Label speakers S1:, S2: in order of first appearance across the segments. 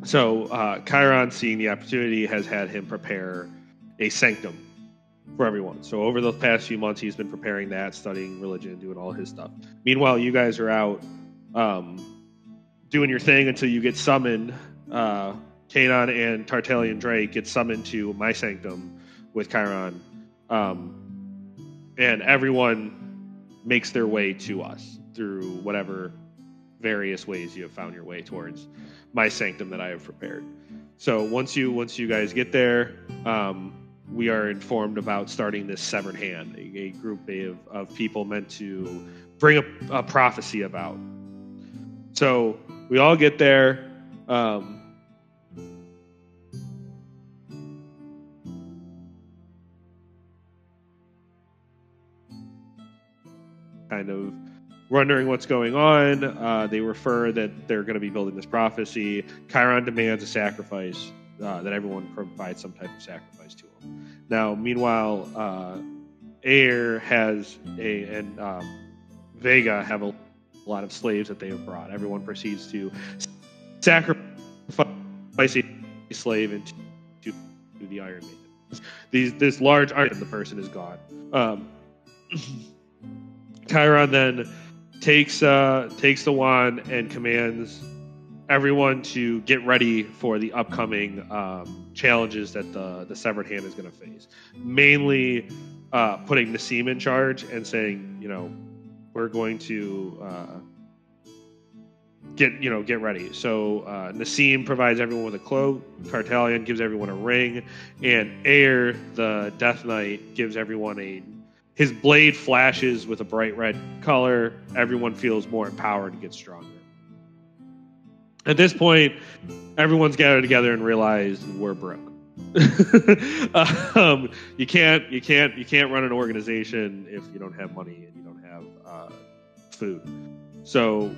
S1: So Chiron, seeing the opportunity, has had him prepare a sanctum for everyone. So over the past few months, he's been preparing that, studying religion, doing all his stuff. Meanwhile, you guys are out doing your thing until you get summoned. Kanon and Tartalian Drake get summoned to my sanctum with Chiron. And everyone makes their way to us through whatever various ways you have found your way towards my sanctum that I have prepared. So once you guys get there, we are informed about starting this severed hand, a group of people meant to bring a prophecy about. So we all get there. Kind of wondering what's going on. They refer that they're going to be building this prophecy. Chiron demands a sacrifice, that everyone provides some type of sacrifice to him. Now, meanwhile, Aer has and Vega have a lot of slaves that they have brought. Everyone proceeds to sacrifice a slave into the Iron Maiden. This large Iron, the person is gone. Chiron then takes the wand and commands everyone to get ready for the upcoming challenges that the severed hand is going to face. Mainly putting Nassim in charge and saying, we're going to get ready. So Nassim provides everyone with a cloak. Tartalion gives everyone a ring, and Aer, the Death Knight, gives everyone his blade flashes with a bright red color. Everyone feels more empowered and gets stronger. At this point, everyone's gathered together and realized we're broke. You can't run an organization if you don't have money and you don't have food. So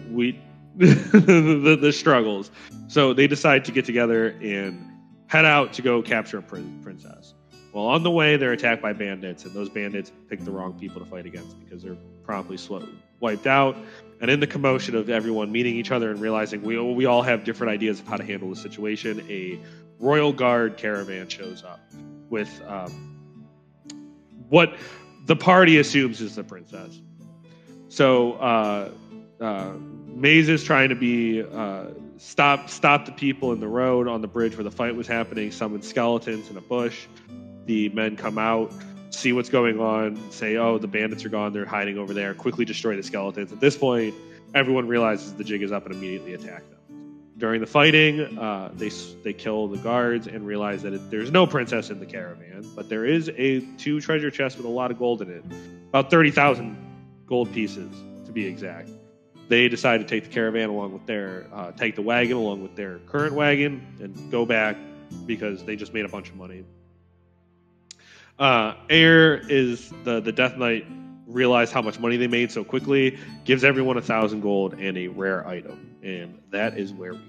S1: the struggles. So they decide to get together and head out to go capture a princess. Well, on the way, they're attacked by bandits, and those bandits pick the wrong people to fight against because they're promptly wiped out. And in the commotion of everyone meeting each other and realizing we all have different ideas of how to handle the situation, a royal guard caravan shows up with what the party assumes is the princess. So Maze is trying to be stop the people in the road on the bridge where the fight was happening, summon skeletons in a bush. The men come out, see what's going on, say, oh, the bandits are gone, they're hiding over there, quickly destroy the skeletons. At this point, everyone realizes the jig is up and immediately attack them. During the fighting, they kill the guards and realize that there's no princess in the caravan, but there is two treasure chests with a lot of gold in it, about 30,000 gold pieces to be exact. They decide to take the caravan along with take the wagon along with their current wagon and go back because they just made a bunch of money. Aer is the Death Knight, realized how much money they made so quickly, gives everyone 1,000 gold and a rare item, and that is where we are.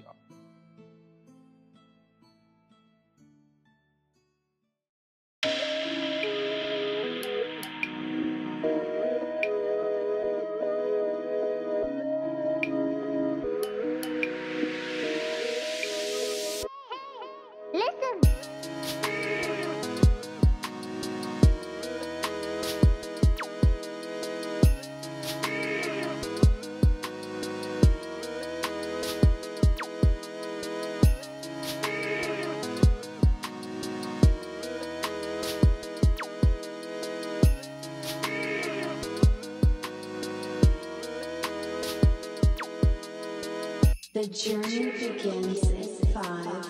S2: The journey begins in 5,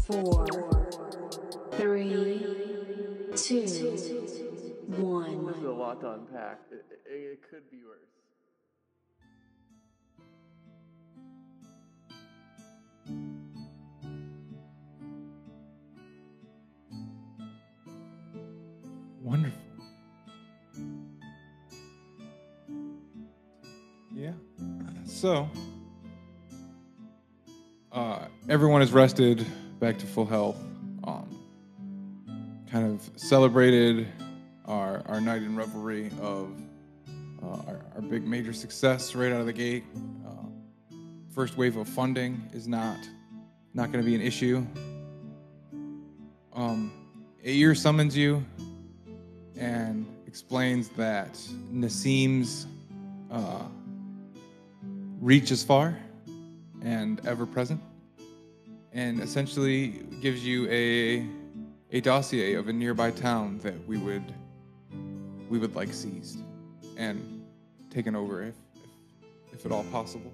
S2: 4, 3, 2, 1.
S1: This is a lot to unpack. It could be worse.
S3: Wonderful. Yeah. So, everyone is rested, back to full health. Kind of celebrated our night in revelry of our big major success right out of the gate. first wave of funding is not going to be an issue. Air summons you and explains that Nassim's reach is far and ever present, and essentially gives you a dossier of a nearby town that we would like seized and taken over if at all possible.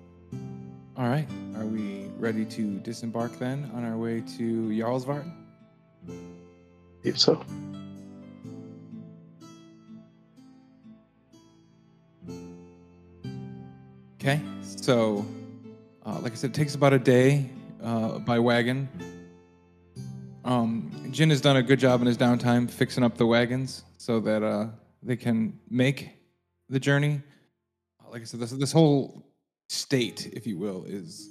S3: All right, are we ready to disembark then on our way to Jarlsvard?
S4: If so.
S3: Okay, so like I said, it takes about a day by wagon. Jin has done a good job in his downtime fixing up the wagons so that they can make the journey. Like I said, this whole state, if you will, is,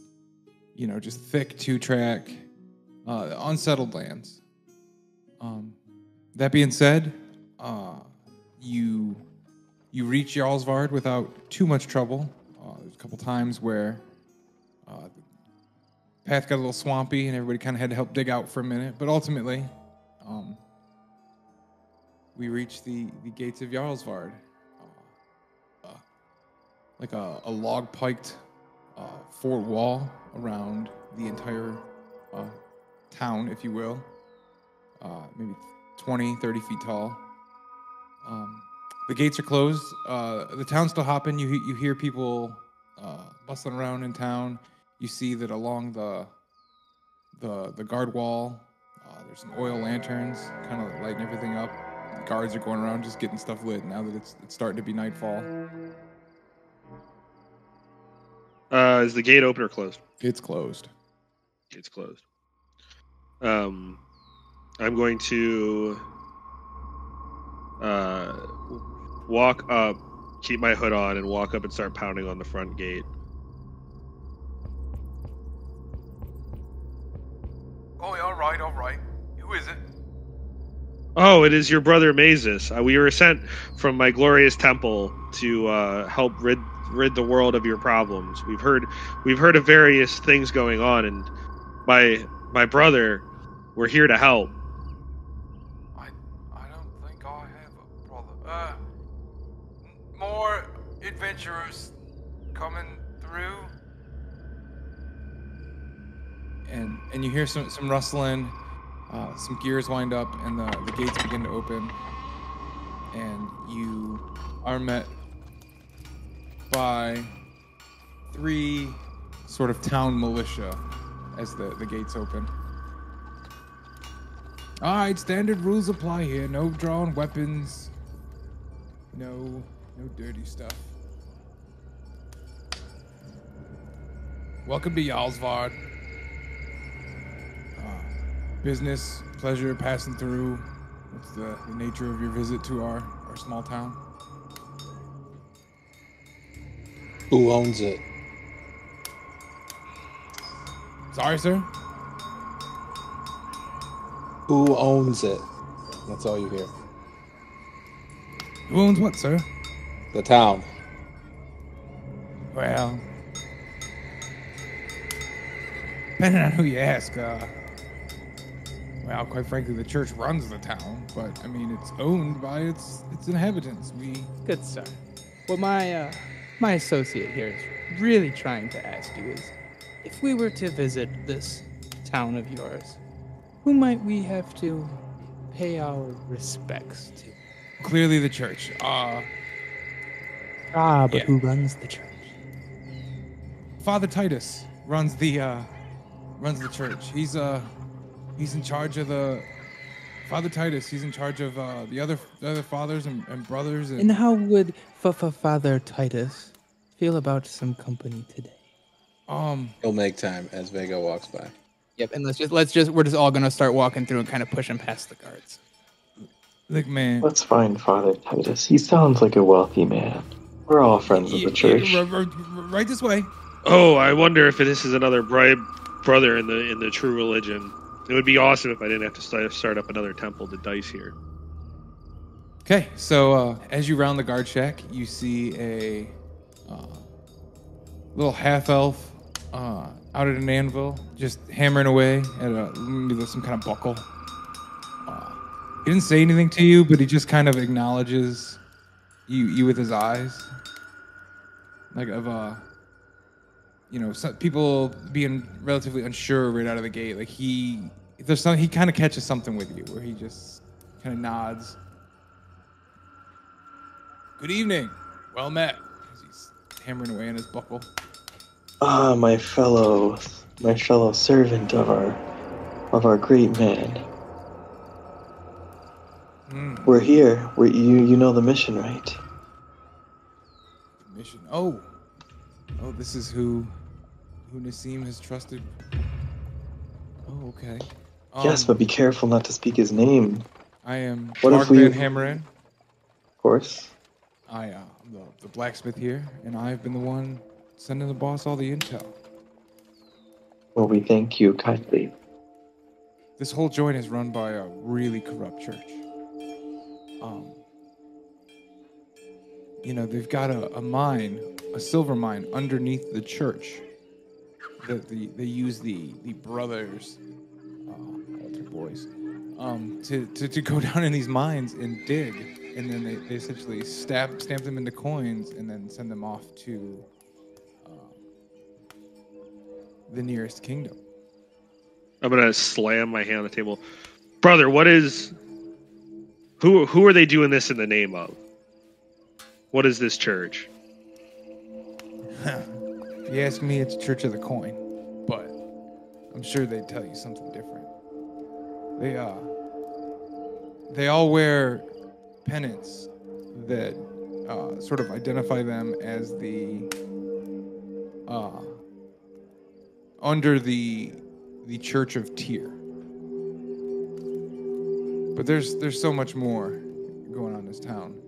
S3: just thick two-track, unsettled lands. That being said, you reach Jarlsvard without too much trouble. There's a couple times where the path got a little swampy and everybody kind of had to help dig out for a minute, but ultimately, we reach the gates of Jarlsvard. Like a log-piked fort wall around the entire town, if you will. Maybe 20, 30 feet tall. The gates are closed. The town's still hopping. You hear people bustling around in town. You see that along the guard wall, there's some oil lanterns kind of lighting everything up. The guards are going around just getting stuff lit now that it's starting to be nightfall.
S1: Is the gate open or closed?
S3: It's closed.
S1: It's closed. I'm going to walk up, keep my hood on, and walk up and start pounding on the front gate.
S3: Oh, all right. Who is it?
S1: Oh, it is your brother Mazes. We were sent from my glorious temple to help rid the world of your problems. We've heard of various things going on, and my brother, we're here to help.
S3: I don't think I have a brother. More adventurers coming through. And you hear some rustling, some gears wind up, and the gates begin to open, and you are met by 3 sort of town militia as the gates open. All right, standard rules apply here. No drawn weapons. No dirty stuff. Welcome to Jarlsvard. Business, pleasure passing through. What's the nature of your visit to our small town?
S4: Who owns it?
S3: Sorry, sir?
S4: Who owns it? That's all you hear.
S3: Who owns what, sir?
S4: The town.
S3: Well, depending on who you ask, well, quite frankly, the church runs the town, but I mean, it's owned by its inhabitants.
S5: Good sir. What my associate here is really trying to ask you is, if we were to visit this town of yours, who might we have to pay our respects to?
S3: Clearly the church.
S5: But
S3: yeah.
S5: who runs the church?
S3: Father Titus runs the church. He's in charge of Father Titus. He's in charge of the other fathers and brothers.
S5: And how would Father Titus feel about some company today?
S4: He'll make time as Vega walks by.
S5: Yep, and we're just all gonna start walking through and kind of pushing past the guards.
S3: Look, man.
S6: Let's find Father Titus. He sounds like a wealthy man. We're all friends of the church.
S3: Right this way.
S1: Oh, I wonder if this is another brother in the true religion. It would be awesome if I didn't have to start up another temple to dice here.
S3: Okay, so as you round the guard shack, you see a little half-elf out at an anvil, just hammering away at maybe some kind of buckle. He didn't say anything to you, but he just kind of acknowledges you with his eyes, like of some people being relatively unsure right out of the gate. Like he kind of catches something with you, where he just kind of nods. Good evening, well met. As he's hammering away on his buckle.
S6: Ah, my fellow servant of our great man. We're here. You know the mission, right?
S3: Mission. Oh, this is who Nassim has trusted. Oh, okay.
S6: Yes, but be careful not to speak his name.
S3: I am
S6: What
S3: Mark
S6: if we-
S3: Van Hammeren.
S6: Of course.
S3: I'm the blacksmith here, and I've been the one sending the boss all the intel.
S6: Well, we thank you kindly.
S3: This whole joint is run by a really corrupt church. They've got a mine, a silver mine underneath the church that they use the brothers, altar boys, to go down in these mines and dig, and then they essentially stamp them into coins and then send them off to the nearest kingdom.
S1: I'm gonna slam my hand on the table, brother. Who are they doing this in the name of? What is this church?
S3: If you ask me, it's Church of the Coin, but I'm sure they'd tell you something different. They all wear pennants that sort of identify them as the under the Church of Tyr. But there's so much more going on in this town.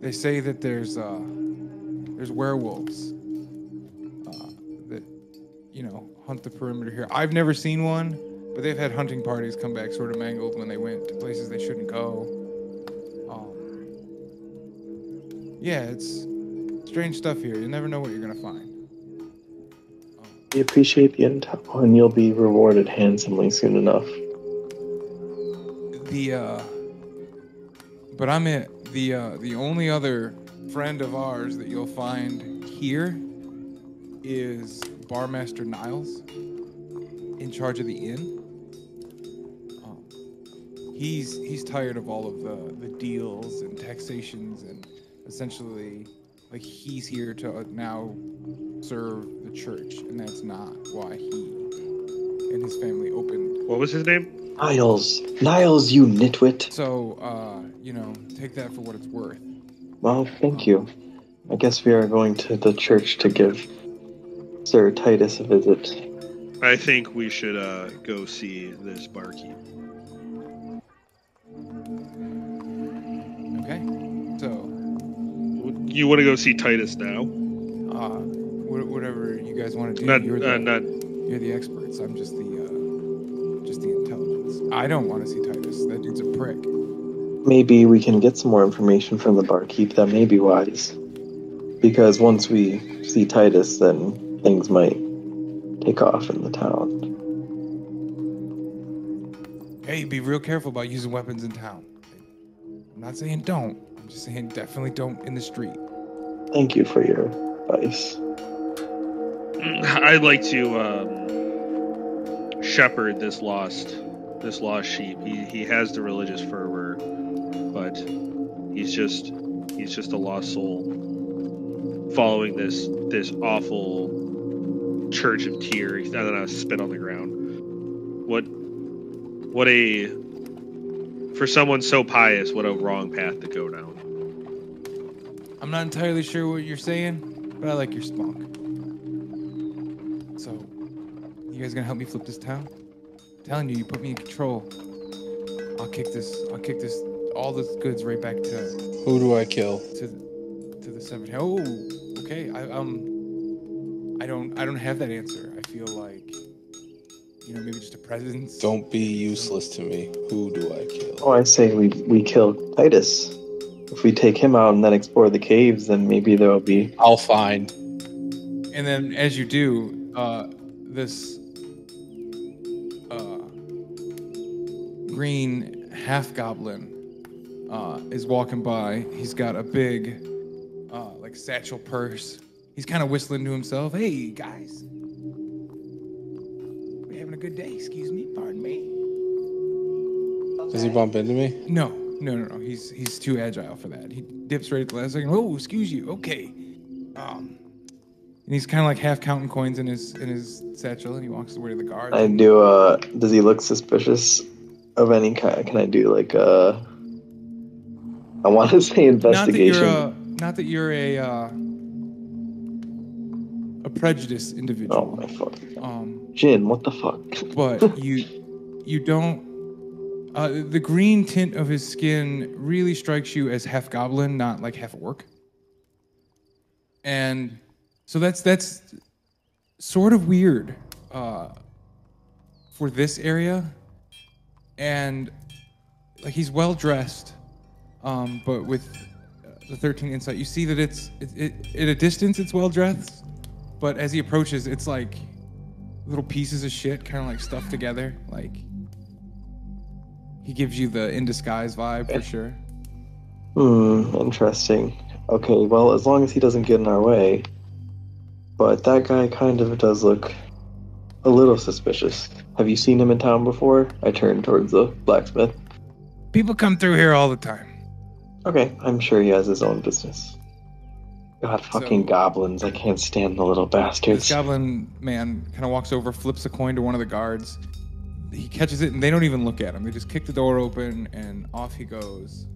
S3: They say that there's werewolves that hunt the perimeter here. I've never seen one, but they've had hunting parties come back sort of mangled when they went to places they shouldn't go. Yeah, it's strange stuff here. You never know what you're gonna find.
S6: We appreciate the intel, and you'll be rewarded handsomely soon enough.
S3: But I'm the only other friend of ours that you'll find here is Barmaster Niles, in charge of the inn. He's tired of all of the deals and taxations, and essentially, like, he's here to now serve the church, and that's not why he and his family opened.
S1: What was his name?
S6: Niles, you nitwit.
S3: So, take that for what it's worth.
S6: Well, thank you. I guess we are going to the church to give Sir Titus a visit.
S1: I think we should go see this barkeep.
S3: Okay. So,
S1: You want to go see Titus now?
S3: whatever you guys want to do.
S1: Not.
S3: You're the experts. I'm just the intelligence. I don't want to see Titus. That dude's a prick.
S6: Maybe we can get some more information from the barkeep. That may be wise. Because once we see Titus, then things might take off in the town.
S3: Hey, be real careful about using weapons in town. I'm not saying don't. I'm just saying definitely don't in the street.
S6: Thank you for your advice.
S1: I'd like to shepherd this lost sheep. He has the religious fervor, but he's just a lost soul following this awful Church of Tyr. I don't know, spit on the ground. For someone so pious, what a wrong path to go down.
S3: I'm not entirely sure what you're saying, but I like your spunk. So, you guys gonna help me flip this town? I'm telling you put me in control. I'll kick all this goods right back to
S4: Who do I kill?
S3: to the seven. Oh, okay. I don't have that answer. I feel like maybe just a presence.
S4: Don't be useless to me. Who do I kill?
S6: Oh, I say we kill Titus. If we take him out and then explore the caves, then maybe there'll be...
S4: I'll find.
S3: And then as you do, this green half goblin is walking by. He's got a big like satchel purse. He's kind of whistling to himself. Hey guys, we having a good day? Excuse me, pardon me.
S4: Does he bump into me?
S3: No. He's too agile for that. He dips right at the last second. Oh, excuse you. Okay. And he's kind of like half counting coins in his satchel, and he walks away to the guard.
S6: I do. Does he look suspicious of any kind? Can I do like I want to say investigation.
S3: Not that you're a prejudiced individual.
S6: Oh my fuck. Jin, what the fuck?
S3: But you don't. The green tint of his skin really strikes you as half goblin, not like half orc. And so that's sort of weird for this area. And like he's well dressed, but with the 13 insight, you see that it's at a distance it's well dressed, but as he approaches, it's like little pieces of shit, kind of like stuffed together, like. He gives you the in disguise vibe for sure.
S6: Interesting. Okay, well, as long as he doesn't get in our way. But that guy kind of does look a little suspicious. Have you seen him in town before? I turn towards the blacksmith.
S3: People come through here all the time.
S6: Okay, I'm sure he has his own business. God, fucking goblins. I can't stand the little bastards.
S3: This goblin man kind of walks over, flips a coin to one of the guards. He catches it, and they don't even look at him. They just kick the door open, and off he goes.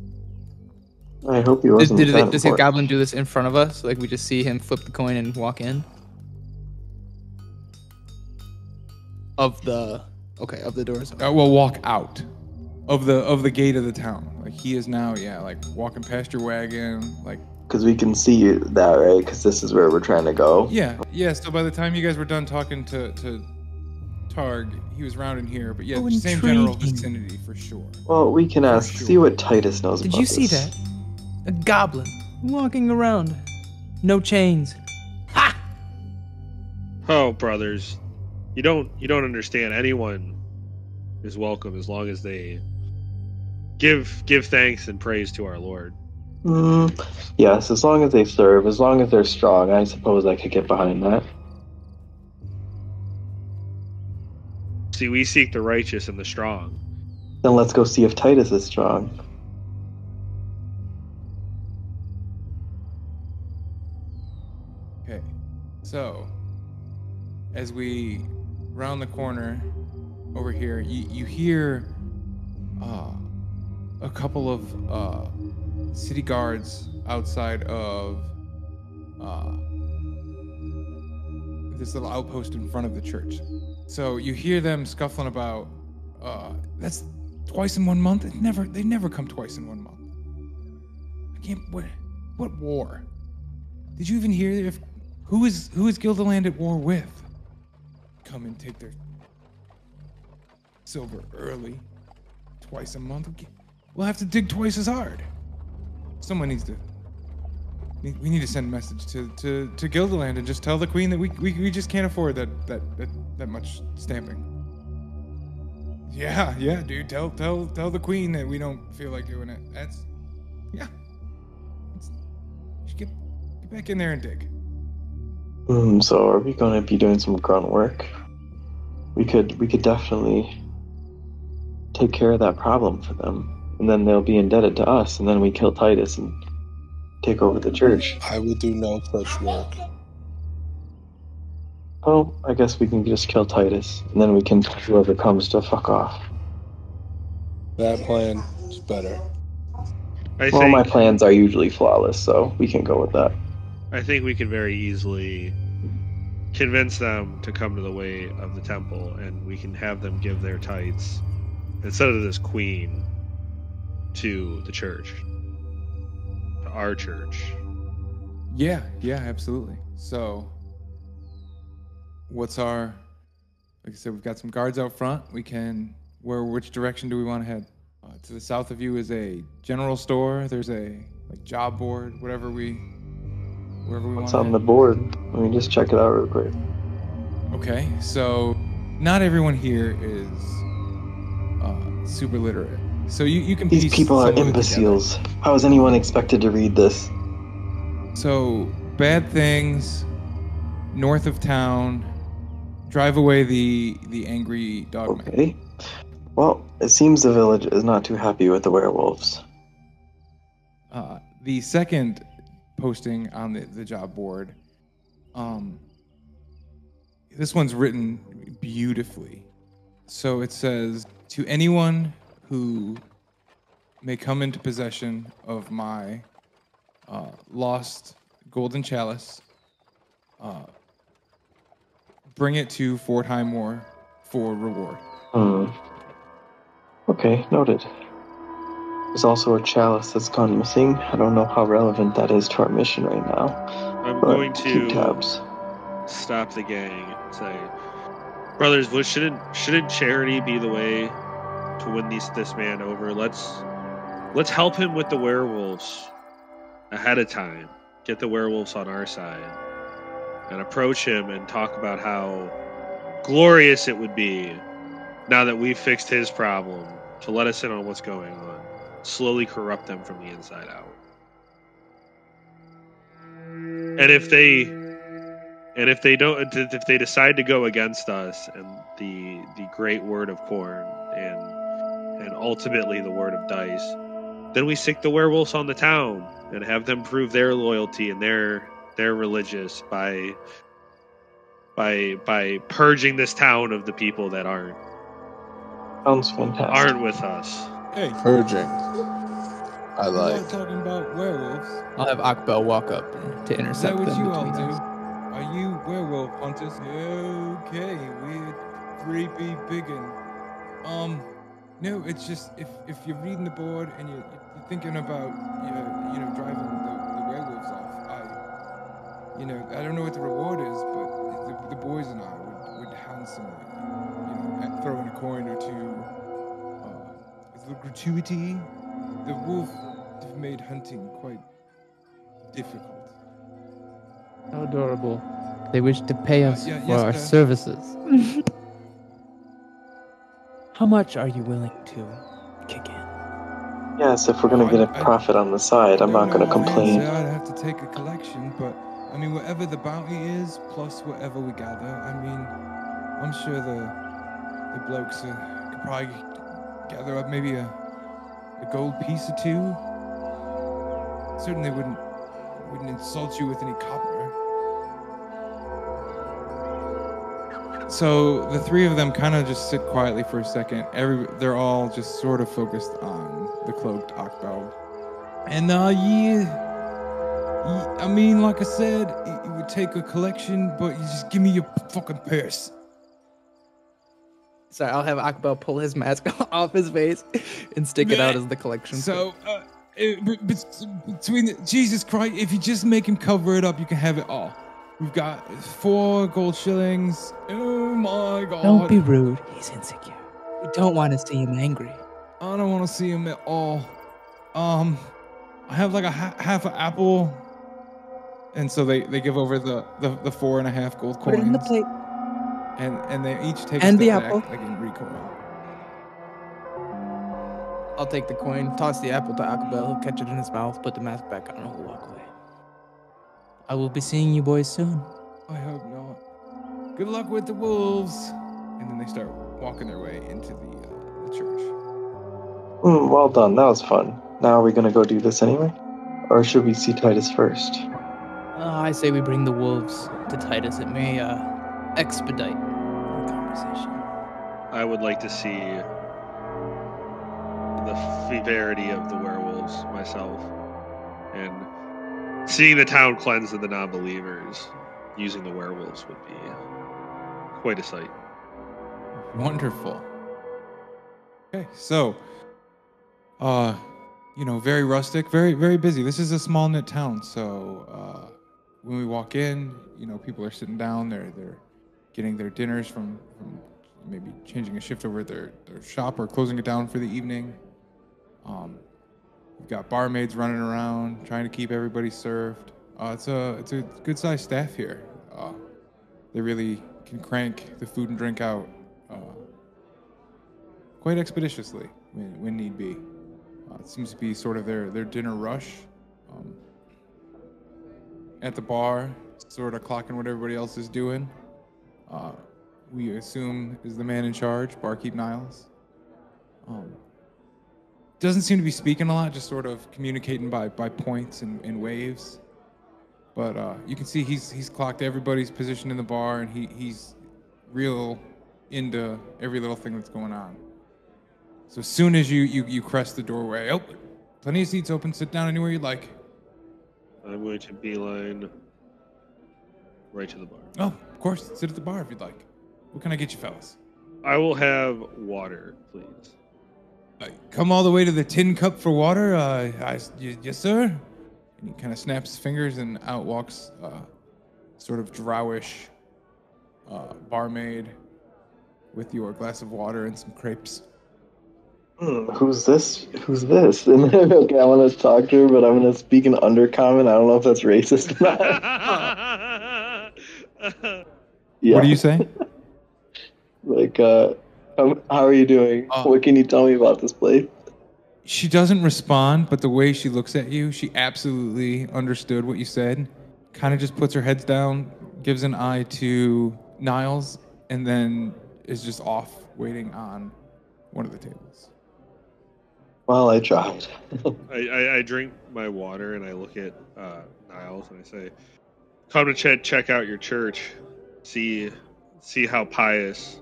S6: I hope he wasn't.
S5: Does the goblin do this in front of us? Like we just see him flip the coin and walk in? Of the doors.
S3: Well, walk out of the gate of the town. Like he is now, like walking past your wagon, like.
S6: Because we can see that, right? Because this is where we're trying to go.
S3: Yeah. So by the time you guys were done talking to Targ, he was round in here, but same general vicinity for sure.
S6: Well, we can ask, see what Titus knows about this.
S5: Did you see that? A goblin walking around. No chains. Ha!
S1: Oh, brothers. You don't understand. Anyone is welcome as long as they give thanks and praise to our Lord.
S6: Yes, as long as they serve, as long as they're strong, I suppose I could get behind that.
S1: See, we seek the righteous and the strong.
S6: Then let's go see if Titus is strong.
S3: Okay, so as we round the corner over here, you hear a couple of city guards outside of this little outpost in front of the church. So you hear them scuffling about. That's twice in 1 month. They never come twice in 1 month. I can't. What war? Did you even hear who is Gilderland at war with? Come and take their silver early, twice a month. We'll have to dig twice as hard. Someone needs to. We need to send a message to Gilderland and just tell the queen that we just can't afford that much stamping. Yeah, dude. Tell the queen that we don't feel like doing it. You should get back in there and dig.
S6: So are we going to be doing some grunt work? We could definitely take care of that problem for them, and then they'll be indebted to us, and then we kill Titus and take over the church.
S4: I will do no such work.
S6: Oh, I guess we can just kill Titus, and then we can tell whoever comes to fuck off.
S4: That plan is better.
S6: Well, my plans are usually flawless, so we can go with that.
S1: I think we can very easily convince them to come to the way of the temple, and we can have them give their tithes instead of this queen to the church, to our church.
S3: Yeah, absolutely. So, like I said, we've got some guards out front. Which direction do we want to head? To the south of you is a general store. There's a job board, wherever we want.
S6: What's on the board? Let me just check it out real quick.
S3: Okay, so not everyone here is super literate. So you can
S6: These
S3: piece
S6: people are
S3: some of it
S6: imbeciles. How is anyone expected to read this?
S3: together. So bad things, north of town, drive away the angry dogman.
S6: Okay. Well, it seems the village is not too happy with the werewolves.
S3: The second posting on the job board, this one's written beautifully. So it says, to anyone who may come into possession of my lost golden chalice, bring it to Fort Highmore for reward.
S6: Okay, noted. There's also a chalice that's gone missing. I don't know how relevant that is to our mission right now.
S1: I'm
S6: but
S1: going
S6: keep
S1: to
S6: tabs.
S1: stop the gang and say, brothers, shouldn't charity be the way to win this man over? Let's help him with the werewolves ahead of time. Get the werewolves on our side and approach him and talk about how glorious it would be now that we've fixed his problem to let us in on what's going on. Slowly corrupt them from the inside out. And if they decide to go against us and the great word of Corn and ultimately the word of Dice, then we sick the werewolves on the town and have them prove their loyalty and their religious by purging this town of the people that aren't
S6: Sounds fantastic.
S1: with us.
S3: Hey,
S4: Purging. I
S3: we're
S4: like.
S3: not talking about werewolves.
S5: I'll have Akbel walk up to
S3: Is that
S5: intercept
S3: what
S5: them
S3: you all
S5: between
S3: do?
S5: us.
S3: Are you werewolf hunters? Okay, we're creepy biggin. No, it's just if you're reading the board and you're thinking about driving the werewolves off, I don't know what the reward is, but the boys and I would handsomely, throw in a coin or two. As a gratuity, the wolf have made hunting quite difficult.
S5: How adorable. They wish to pay us
S3: yeah,
S5: for
S3: yes,
S5: our
S3: sir.
S5: services. How much are you willing to kick in?
S6: Yes, if we're gonna get a profit on the side, I'm not gonna complain.
S3: I'd have to take a collection, but I mean, whatever the bounty is, plus whatever we gather, I mean, I'm sure the blokes could probably gather up maybe a gold piece or two. Certainly wouldn't insult you with any copper. So the three of them kind of just sit quietly for a second. They're all just sort of focused on the cloaked Akbel. And I mean, like I said, it would take a collection, but you just give me your fucking purse.
S5: Sorry, I'll have Akbel pull his mask off his face and stick it out as the collection.
S3: So, between Jesus Christ, if you just make him cover it up, you can have it all. We've got 4 gold shillings. Oh my God.
S5: Don't be rude. He's insecure. We don't want to see him angry.
S3: I don't want to see him at all. I have like a half an apple. And so they give over the 4.5 gold coins.
S5: Put it in the plate.
S3: And they each take
S5: And
S3: a
S5: the
S3: step
S5: apple.
S3: back, like in recoil.
S5: I'll take the coin, toss the apple to Akbel, he'll catch it in his mouth, put the mask back on, and he'll walk away. I will be seeing you boys soon.
S3: I hope not. Good luck with the wolves. And then they start walking their way into the church.
S6: Well done. That was fun. Now are we gonna go do this anyway? Or should we see Titus first?
S5: I say we bring the wolves to Titus. It may expedite the conversation.
S1: I would like to see the severity of the werewolves myself, and seeing the town cleansed of the non-believers using the werewolves would be quite a sight.
S3: Wonderful. Okay, so, very rustic, very, very busy. This is a small knit town, so when we walk in, people are sitting down. They're getting their dinners from maybe changing a shift over at their shop or closing it down for the evening. We've got barmaids running around trying to keep everybody served. It's a good sized staff here. They really can crank the food and drink out quite expeditiously when need be. It seems to be sort of their dinner rush. At the bar, sort of clocking what everybody else is doing. We assume is the man in charge, Barkeep Niles. Doesn't seem to be speaking a lot, just sort of communicating by points and waves. But you can see he's clocked everybody's position in the bar, and he's real into every little thing that's going on. So as soon as you crest the doorway, plenty of seats open. Sit down anywhere you'd like.
S1: I'm going to beeline right to the bar.
S3: Oh, of course. Sit at the bar if you'd like. What can I get you, fellas?
S1: I will have water, please.
S3: Come all the way to the tin cup for water? Yes, sir. And he kind of snaps his fingers, and out walks sort of drowish barmaid with your glass of water and some crepes.
S6: Who's this? And then, okay, I want to talk to her, but I'm going to speak in undercommon. I don't know if that's racist or not. Yeah.
S3: What do you say?
S6: Like, how are you doing? What can you tell me about this place?
S3: She doesn't respond, but the way she looks at you, she absolutely understood what you said. Kind of just puts her head down, gives an eye to Niles, and then is just off waiting on one of the tables.
S6: Well, I tried.
S1: I drink my water and I look at Niles and I say, "Come to check out your church, see how pious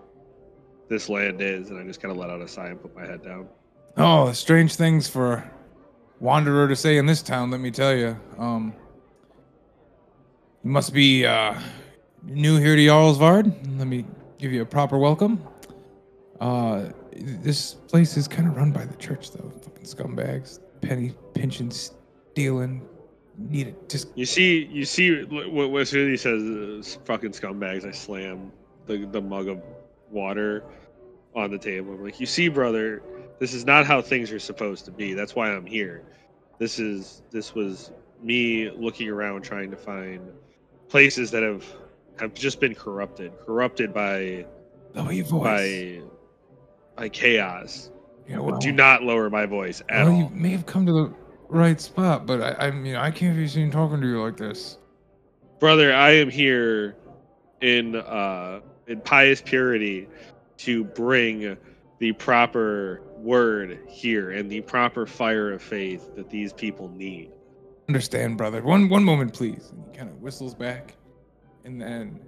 S1: this land is." And I just kind of let out a sigh and put my head down.
S3: Oh, strange things for a wanderer to say in this town, let me tell you. You must be new here to Jarlsvard. Let me give you a proper welcome. This place is kind of run by the church, though. Fucking scumbags, penny pinching, stealing. Need it. Just
S1: you see what as soon as he says "fucking scumbags," I slam the mug of water on the table. I'm like, "You see, brother, this is not how things are supposed to be. That's why I'm here. This was me looking around trying to find places that have just been corrupted by
S3: lower your voice.
S1: by chaos."
S3: Yeah, well,
S1: do not lower my voice at all.
S3: You may have come to the right spot, but I mean, I can't be seen talking to you like this.
S1: Brother, I am here in pious purity to bring the proper word here and the proper fire of faith that these people need.
S3: Understand, brother. One moment, please. And he kind of whistles back, and then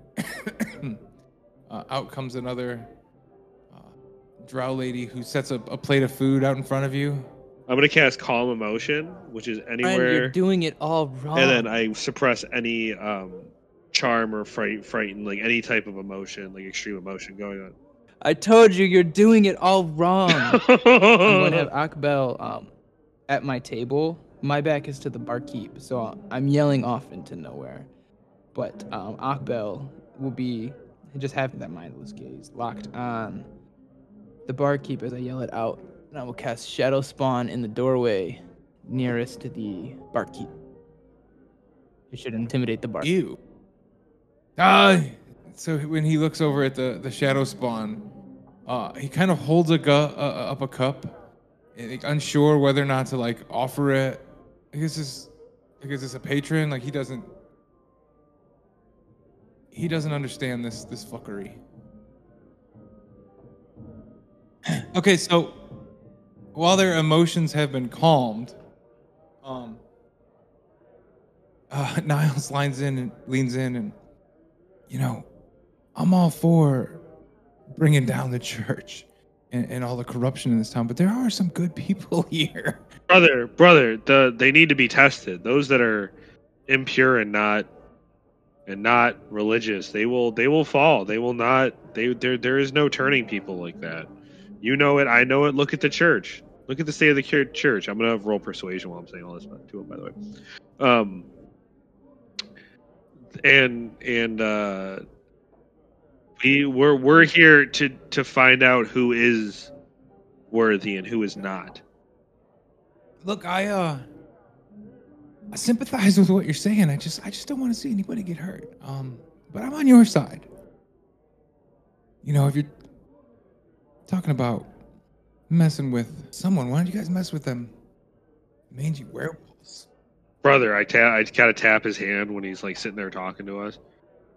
S3: out comes another drow lady who sets up a plate of food out in front of you.
S1: I'm going to cast Calm Emotion, which is anywhere.
S5: Friend, you're doing it all wrong.
S1: And then I suppress any charm or frighten, like any type of emotion, like extreme emotion going on.
S5: I told you, you're doing it all wrong. I'm going to have Akbel at my table. My back is to the barkeep, so I'm yelling off into nowhere. But Akbel will be just having that mindless gaze locked on the barkeep as I yell it out. And I will cast Shadow Spawn in the doorway nearest to the barkeep. It should intimidate the barkeep.
S3: Ew. So when he looks over at the Shadow Spawn, he kind of holds up a cup, like, unsure whether or not to like offer it. Because it's a patron, like he doesn't understand this fuckery. Okay, so while their emotions have been calmed, Niles leans in and, you know, I'm all for bringing down the church and all the corruption in this town, but there are some good people here.
S1: Brother, they need to be tested. Those that are impure and not religious, they will fall. They will not. There is no turning people like that. You know it. I know it. Look at the church. Look at the state of the church. I'm gonna roll persuasion while I'm saying all this to him, by the way. We're here to find out who is worthy and who is not.
S3: Look, I sympathize with what you're saying. I just don't want to see anybody get hurt. But I'm on your side. You know, if you're talking about messing with someone, why don't you guys mess with them mangy werewolves?
S1: Brother, I kind of tap his hand when he's like sitting there talking to us.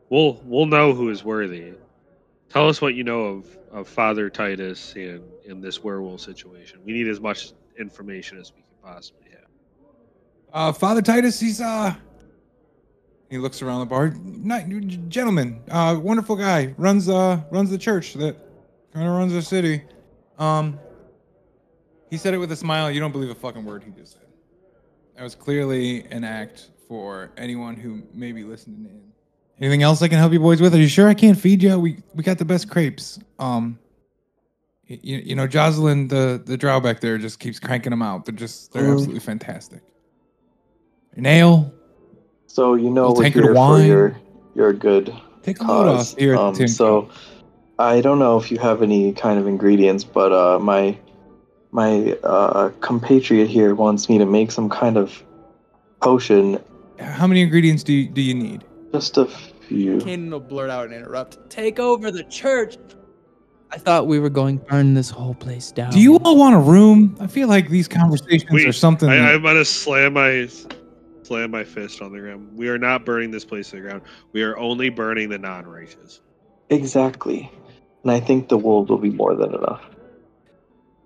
S1: We'll know who is worthy. Tell us what you know of Father Titus and in this werewolf situation. We need as much information as we can possibly have.
S3: Father Titus, he's he looks around the bar. Gentleman, wonderful guy. Runs the church that kind of runs the city. He said it with a smile. You don't believe a fucking word he just said. That was clearly an act for anyone who may be listening in. Anything else I can help you boys with? Are you sure I can't feed you? We got the best crepes. You know, Jocelyn, the drow back there just keeps cranking them out. They're absolutely fantastic. An ale.
S6: So you know
S3: Little
S6: we're
S3: tankard of
S6: here
S3: wine.
S6: for your good
S3: Take a load
S6: cause.
S3: off here. Tim.
S6: So I don't know if you have any kind of ingredients, but my compatriot here wants me to make some kind of potion.
S3: How many ingredients do you need?
S6: Just a few.
S5: Kanan will blurt out and interrupt. Take over the church. I thought we were going to burn this whole place down.
S3: Do you all want a room? I feel like these conversations are something.
S1: I'm gonna slam my fist on the ground. We are not burning this place to the ground. We are only burning the non-righteous.
S6: Exactly. And I think the wolves will be more than enough.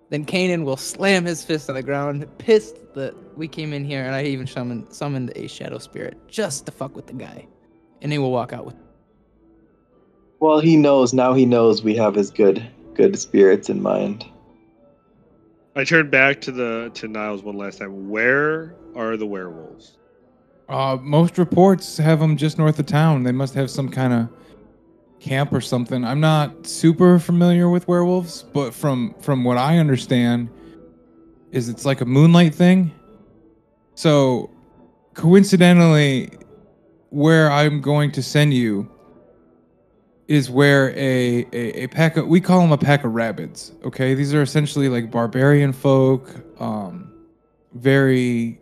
S5: Then Kanan will slam his fist on the ground, pissed that we came in here, and I even summoned a shadow spirit just to fuck with the guy. And he will walk out with.
S6: Well, he knows we have his good spirits in mind.
S1: I turned back to Niles one last time. Where are the werewolves?
S3: Most reports have them just north of town. They must have some kind of camp or something. I'm not super familiar with werewolves, but from what I understand is it's like a moonlight thing. So coincidentally, where I'm going to send you is where a pack of, we call them a pack of rabbits. Okay, these are essentially like barbarian folk, very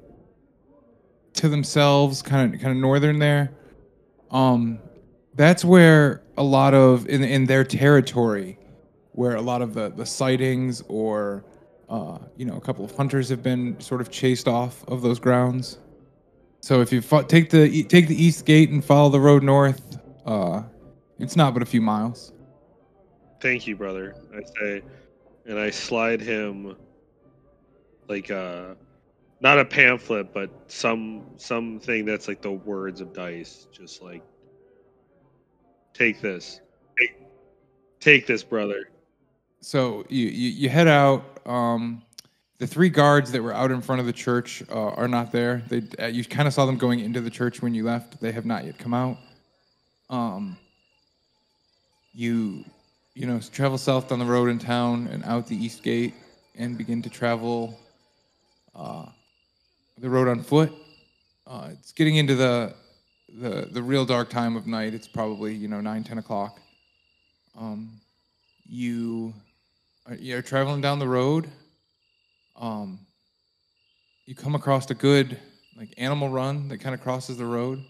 S3: to themselves, kind of northern there. That's where a lot of in their territory, where a lot of the sightings or a couple of hunters have been sort of chased off of those grounds. So if you take the east gate and follow the road north, it's not but a few miles.
S1: Thank you, brother. I say, and I slide him like not a pamphlet, but something that's like the words of dice. Just like, take this, take this, brother.
S3: So you head out. The three guards that were out in front of the church are not there. You kind of saw them going into the church when you left. They have not yet come out. You travel south down the road in town and out the east gate and begin to travel the road on foot. It's getting into the real dark time of night. It's probably 9-10 o'clock. You're traveling down the road. You come across a good animal run that kind of crosses the road.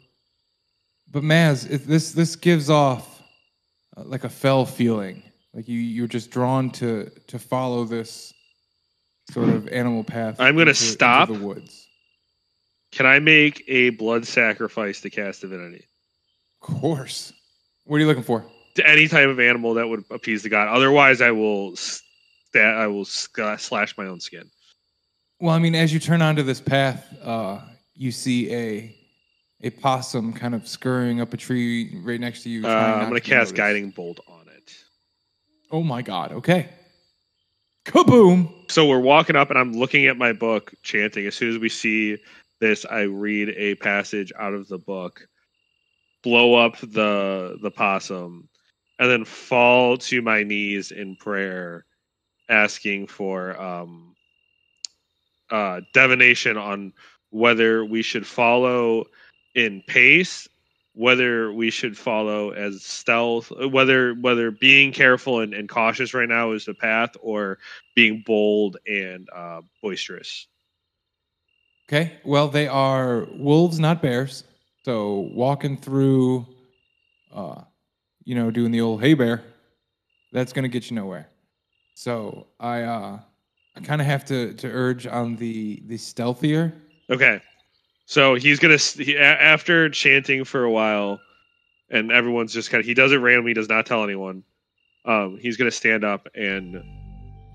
S3: But Maz, this gives off like a fell feeling. Like you're just drawn to follow this sort of animal path.
S1: I'm gonna stop
S3: into the woods.
S1: Can I make a blood sacrifice to cast divinity?
S3: Of course. What are you looking for?
S1: To any type of animal that would appease the god. Otherwise, I will slash my own skin.
S3: Well, I mean, as you turn onto this path, you see a possum kind of scurrying up a tree right next to you.
S1: I'm going to cast Guiding Bolt on it.
S3: Oh my god, okay. Kaboom!
S1: So we're walking up and I'm looking at my book, chanting. As soon as we see this, I read a passage out of the book, blow up the possum, and then fall to my knees in prayer, asking for divination on whether we should follow in pace, whether we should follow as stealth, whether being careful and cautious right now is the path, or being bold and boisterous.
S3: Okay, well, they are wolves, not bears. So walking through, doing the old hey bear, That's gonna get you nowhere. So I kind of have to urge on the stealthier.
S1: Okay. So he's gonna after chanting for a while, and everyone's just kind of, he does it randomly, does not tell anyone. He's gonna stand up and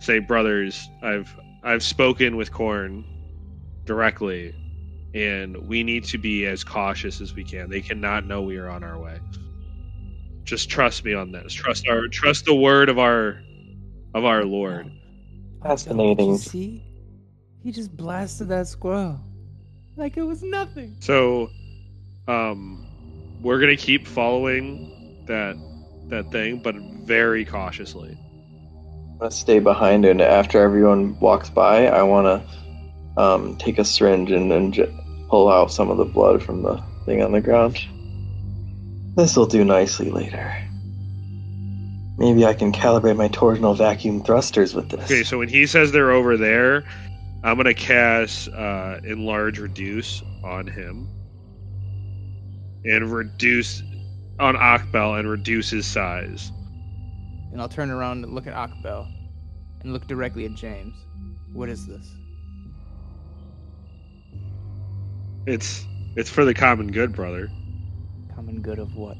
S1: say, "Brothers, I've spoken with Korn directly, and we need to be as cautious as we can. They cannot know we are on our way. Just trust me on this. Trust the word of our Lord."
S6: Fascinating.
S5: You see? He just blasted that squirrel. Like it was nothing.
S1: So, we're gonna keep following that thing, but very cautiously.
S6: I'm gonna stay behind, and after everyone walks by, I want to take a syringe and pull out some of the blood from the thing on the ground. This will do nicely later. Maybe I can calibrate my torsional vacuum thrusters with this.
S1: Okay, so when he says they're over there, I'm gonna cast Enlarge Reduce on him, and reduce on Akbel and reduce his size.
S5: And I'll turn around and look at Akbel and look directly at James. What is this?
S1: It's for the common good, brother.
S5: Common good of what?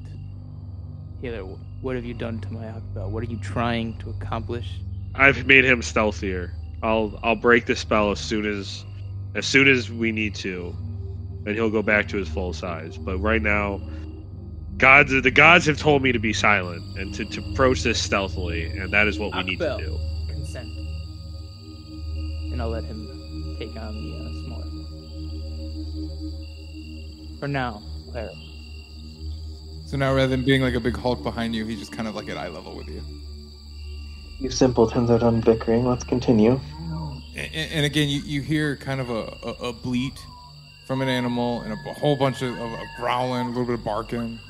S5: Healer, what have you done to my Akbel? What are you trying to accomplish?
S1: I've made him stealthier. I'll break the spell as soon as we need to, and he'll go back to his full size. But right now, the gods have told me to be silent and to approach this stealthily, and that is what we need to do.
S5: Consent. And I'll let him take on the smaller. For now, Clara.
S3: So now, rather than being like a big Hulk behind you, he's just kind of like at eye level with you.
S6: You simpletons are done bickering. Let's continue.
S3: And again, you hear kind of a bleat from an animal and a whole bunch of growling, a little bit of barking.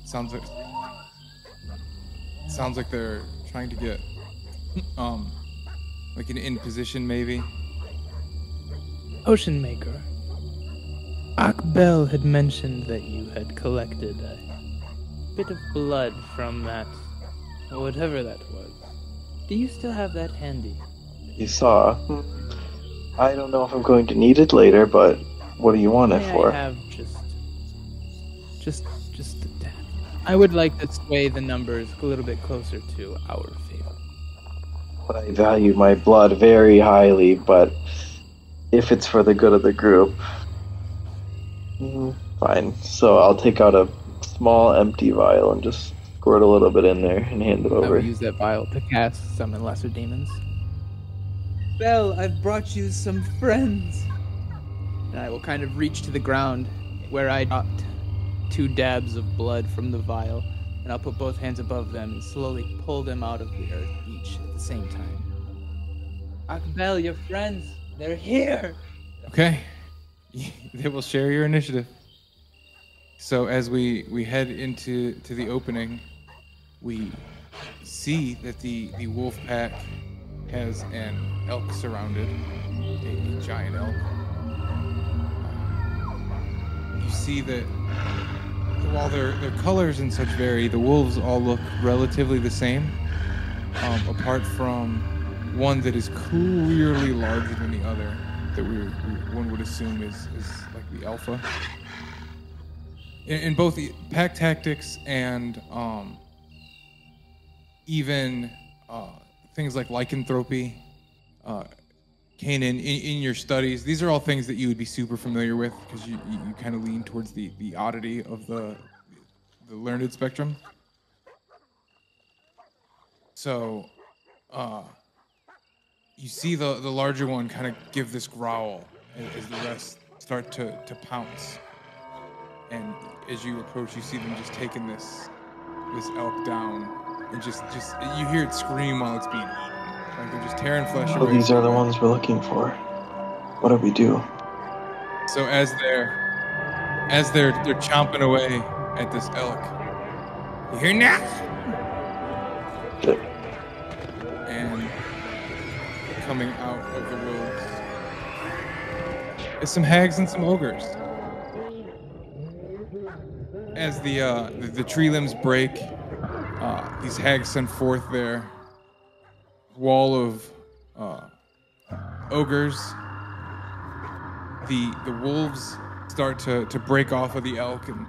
S3: Sounds like they're trying to get like in position maybe.
S5: Ocean Maker. Akbel had mentioned that you had collected a bit of blood from that, whatever that was. Do you still have that handy?
S6: You saw. I don't know if I'm going to need it later, but what do you want it for?
S5: I have just a tad. I would like to sway the numbers a little bit closer to our favor.
S6: But I value my blood very highly, but if it's for the good of the group, fine. So I'll take out a small empty vial and just squirt a little bit in there and hand it
S5: I
S6: over.
S5: will use that vial to cast summon lesser demons. Belle, I've brought you some friends. And I will kind of reach to the ground where I dropped 2 dabs of blood from the vial, and I'll put both hands above them and slowly pull them out of the earth each at the same time. Akbel, your friends, they're here!
S3: Okay. They will share your initiative. So as we head into the opening, we see that the wolf pack has an elk surrounded, a giant elk. You see that while their colors and such vary, the wolves all look relatively the same, apart from one that is clearly larger than the other, that one would assume is like the alpha. In both the pack tactics and even things like lycanthropy, Kanan, in your studies, these are all things that you would be super familiar with because you kind of lean towards the oddity of the learned spectrum. So, you see the larger one kind of give this growl as the rest start to pounce. And as you approach, you see them just taking this elk down, and just you hear it scream while it's being eaten. Like they're just tearing flesh away.
S6: Well, these are the ones we're looking for. What do we do?
S3: So as they're chomping away at this elk, you hear now? And coming out of the woods is some hags and some ogres. As the tree limbs break, these hags send forth their wall of ogres. The wolves start to break off of the elk and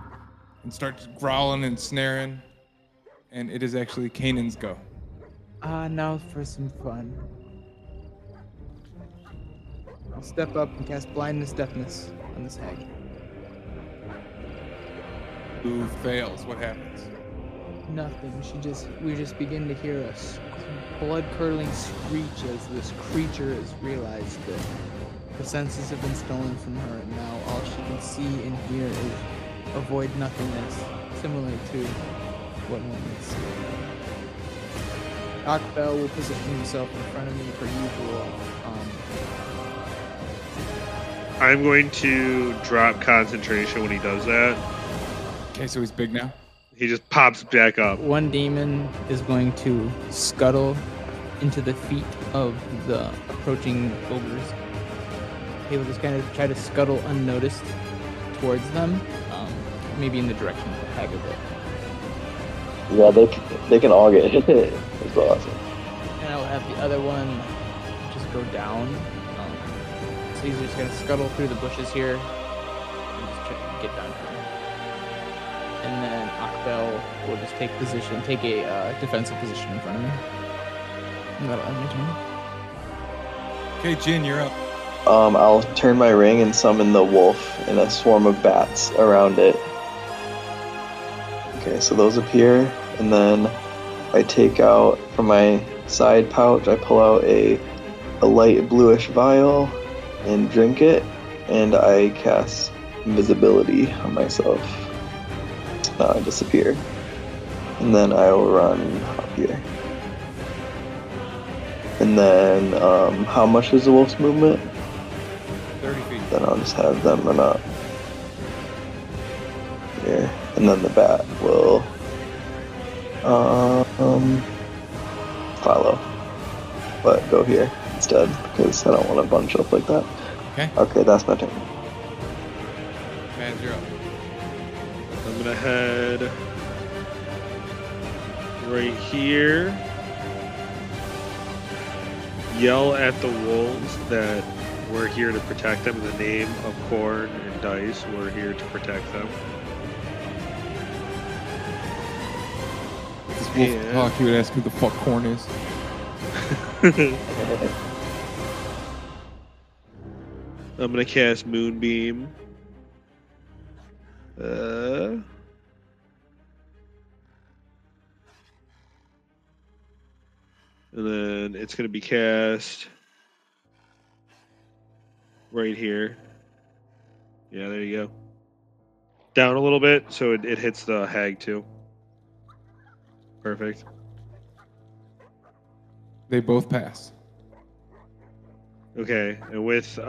S3: start growling and snaring. And it is actually Kanan's go.
S5: Now for some fun. I'll step up and cast Blindness Deafness on this hag.
S3: Who fails? What happens?
S5: Nothing. We just begin to hear a blood-curdling screech as this creature has realized that the senses have been stolen from her, and now all she can see and hear is a void nothingness, similar to what one would see. Akbel will position himself in front of me per usual.
S1: I'm going to drop concentration when he does that.
S3: Okay, so he's big now?
S1: He just pops back up.
S5: One demon is going to scuttle into the feet of the approaching ogres. He will just kind of try to scuttle unnoticed towards them, maybe in the direction of the hag a bit.
S6: Yeah, they can all get hit. It's awesome.
S5: And I'll have the other one just go down. So he's just gonna scuttle through the bushes here and just try to get down here. And then Akbel will just take a defensive position in front of me. And that'll end my turn.
S3: Okay, Jin, you're up.
S6: I'll turn my ring and summon the wolf and a swarm of bats around it. Okay, so those appear, and then I take out from my side pouch, I pull out a light bluish vial and drink it, and I cast invisibility on myself. Disappear. And then I will run up here. And then, how much is the wolf's movement?
S3: 30 feet.
S6: Then I'll just have them run up here. And then the bat will follow. But go here instead, because I don't want to bunch up like that.
S3: Okay.
S6: Okay, that's my turn.
S3: Maz, you're up.
S1: I'm gonna head right here. Yell at the wolves that we're here to protect them in the name of Corn and Dice. We're here to protect them.
S3: This wolf talk, he would ask who the fuck Corn is.
S1: I'm gonna cast Moonbeam. And then it's gonna be cast right here. Yeah, there you go. Down a little bit so it hits the hag too. Perfect.
S3: They both pass.
S1: Okay, and with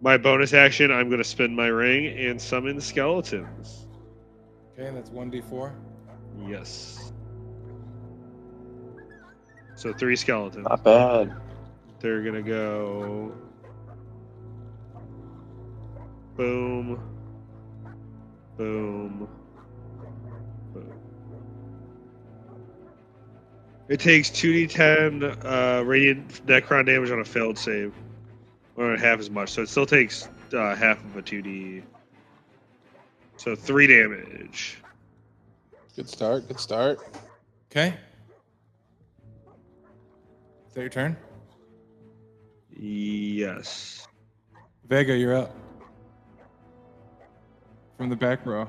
S1: my bonus action, I'm going to spin my ring and summon skeletons.
S3: Okay, that's 1d4.
S1: Yes. So 3 skeletons.
S6: Not bad.
S1: They're going to go... Boom. Boom. Boom. It takes 2d10 radiant Necron damage on a failed save. Or half as much. So it still takes half of a 2d. So 3 damage.
S4: Good start. Good start.
S3: Okay. Is that your turn?
S1: Yes.
S3: Vega, you're up. From the back row.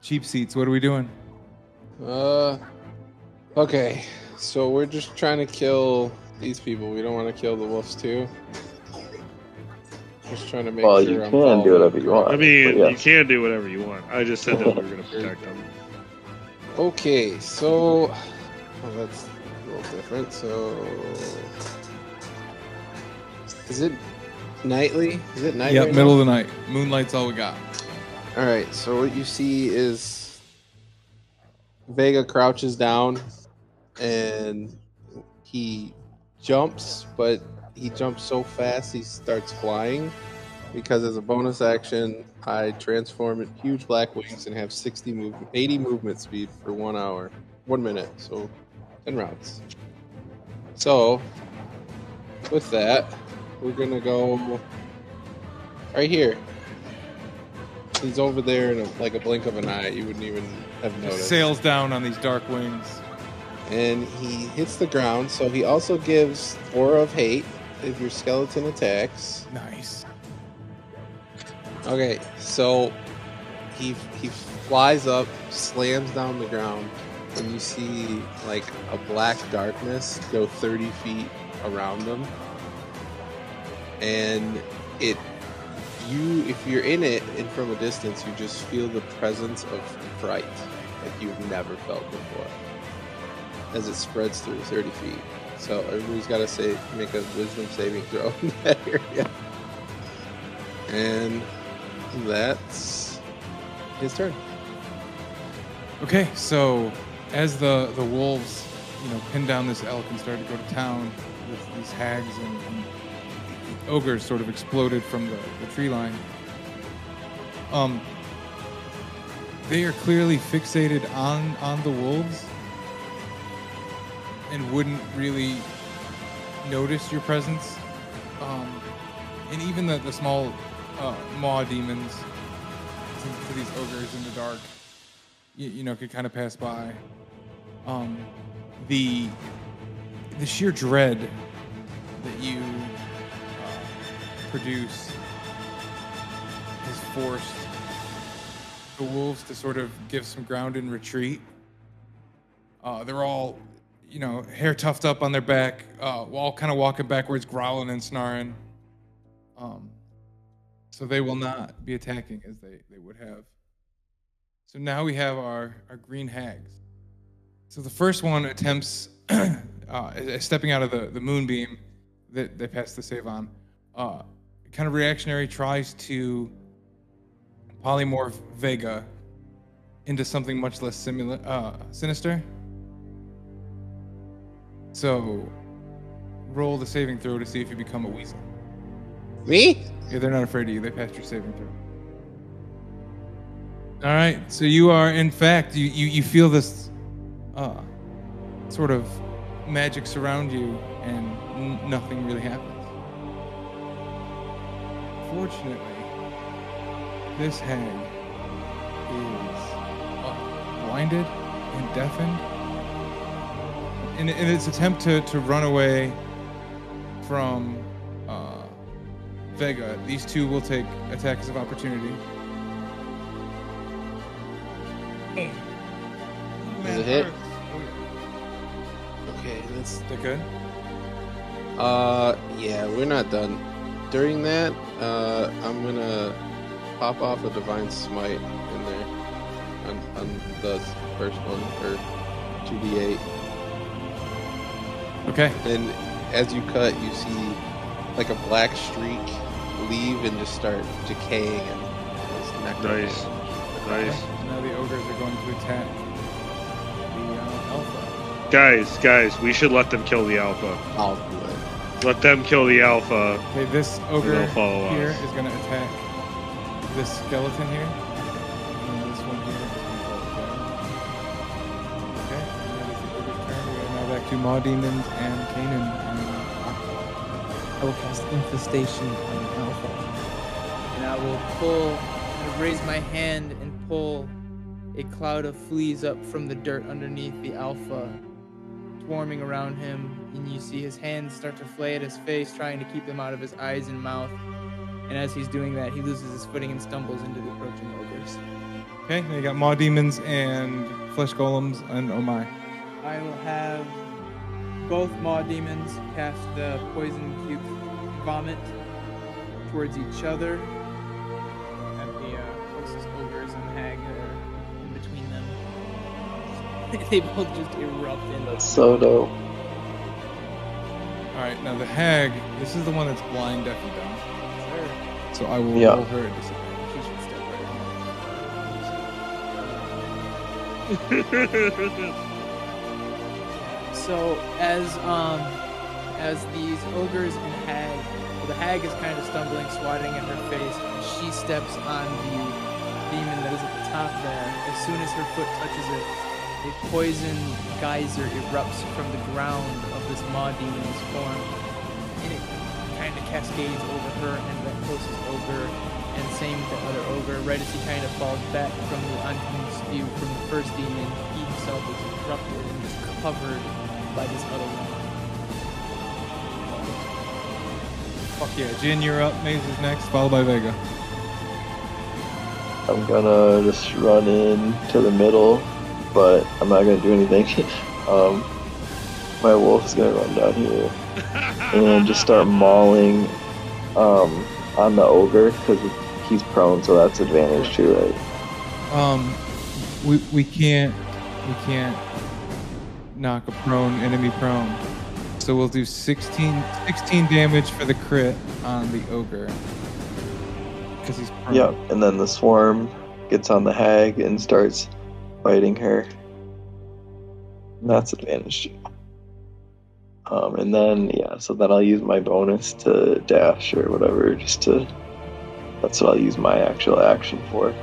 S3: Cheap seats, what are we doing?
S4: Okay. So we're just trying to kill these people. We don't want to kill the wolves too. Just trying to make
S6: Well,
S4: sure
S6: you
S4: I'm
S6: can
S4: following
S6: do whatever you want.
S1: I mean,
S6: but
S1: you
S6: yes.
S1: can do whatever you want. I just said that we were going to protect them.
S4: Okay, so that's a little different. So is it nightly? Is it night?
S3: Yeah,
S4: right
S3: middle
S4: now?
S3: of the night. Moonlight's all we got.
S4: All right. So what you see is Vega crouches down, and he jumps, but he jumps so fast he starts flying. because as a bonus action, I transform into huge black wings and have 80 movement speed for 1 hour, 1 minute, so 10 rounds. So, with that, we're gonna go right here. He's over there in like a blink of an eye. You wouldn't even have noticed.
S3: Sails down on these dark wings.
S4: And he hits the ground, so he also gives Aura of Hate if your skeleton attacks.
S3: Nice.
S4: Okay, so he flies up, slams down the ground, and you see like a black darkness go 30 feet around him. And if you're in it and from a distance, you just feel the presence of fright like you've never felt before as it spreads through 30 feet. So everybody's got to make a wisdom saving throw in that area. And that's his turn.
S3: Okay, so as the wolves, pin down this elk and start to go to town with these hags and ogres sort of exploded from the tree line. They are clearly fixated on the wolves and wouldn't really notice your presence. And even the small maw demons to these ogres in the dark, could kind of pass by. The sheer dread that you produce has forced the wolves to sort of give some ground and retreat. They're all, hair tucked up on their back, all kind of walking backwards, growling and snarling. So they will not be attacking as they would have. So now we have our green hags. So the first one attempts stepping out of the moonbeam that they passed the save on. Kind of reactionary, tries to polymorph Vega into something much less sinister. So roll the saving throw to see if you become a weasel.
S4: Me?
S3: Yeah, they're not afraid of you. They passed your saving throw. All right, so you are, in fact, you feel this sort of magic surround you, and nothing really happens. Fortunately, this hag is blinded and deafened. In its attempt to run away from Vega, these two will take attacks of opportunity.
S4: Does it hit? Okay, that's
S3: Is that good?
S4: yeah, we're not done. During that, I'm gonna pop off a Divine Smite in there on the first one, or 2d8.
S3: Okay.
S4: And as you cut, you see like a black streak leave and just start decaying and his neck.
S1: Nice. Nice.
S3: Now the ogres are going to attack the alpha.
S1: Guys, we should let them kill the alpha.
S4: I'll do it.
S1: Let them kill the alpha.
S3: Okay, this ogre
S1: they'll follow
S3: here
S1: us.
S3: is going to attack this skeleton here. And this one here is going to follow down. Okay, and that is the ogre's turn. We are now back to Maw Demons and Kanan.
S5: I will cast Infestation on Alpha. And I will raise my hand and pull a cloud of fleas up from the dirt underneath the Alpha, swarming around him. And you see his hands start to flay at his face, trying to keep them out of his eyes and mouth. And as he's doing that, he loses his footing and stumbles into the approaching ogres.
S3: Okay, now you got Maw Demons and Flesh Golems and Oh My.
S5: I will have both Maw Demons cast the Poison Cube Vomit towards each other. And the closest ogres and hag are in between them. They both just erupt in.
S6: That's so dope.
S3: Alright, now the hag, this is the one that's blind, deaf, and dumb.
S5: Sure.
S3: So I will
S6: Yeah.
S3: roll her at disadvantage.
S5: She should step right on. So as these ogres and hag Well, the hag is kind of stumbling, swatting at her face, and she steps on the demon that is at the top there. As soon as her foot touches it, a poison geyser erupts from the ground of this maw demon's form, and it kind of cascades over her and that closest ogre, and same with the other ogre. Right as he kind of falls back from the oncoming spew from the first demon, he himself is erupted and is covered by this other one.
S3: Fuck yeah. Jin, you're up. Maze is next, followed by Vega.
S6: I'm gonna just run in to the middle, but I'm not gonna do anything. My wolf is gonna run down here and just start mauling on the ogre because he's prone, so that's advantage too, right?
S3: We can't knock a prone enemy prone. So we'll do 16 damage for the crit on the ogre. Because he's prone.
S6: Yep, and then the swarm gets on the hag and starts fighting her. And that's advantage too. And then, yeah, so then I'll use my bonus to dash or whatever, that's what I'll use my actual action for.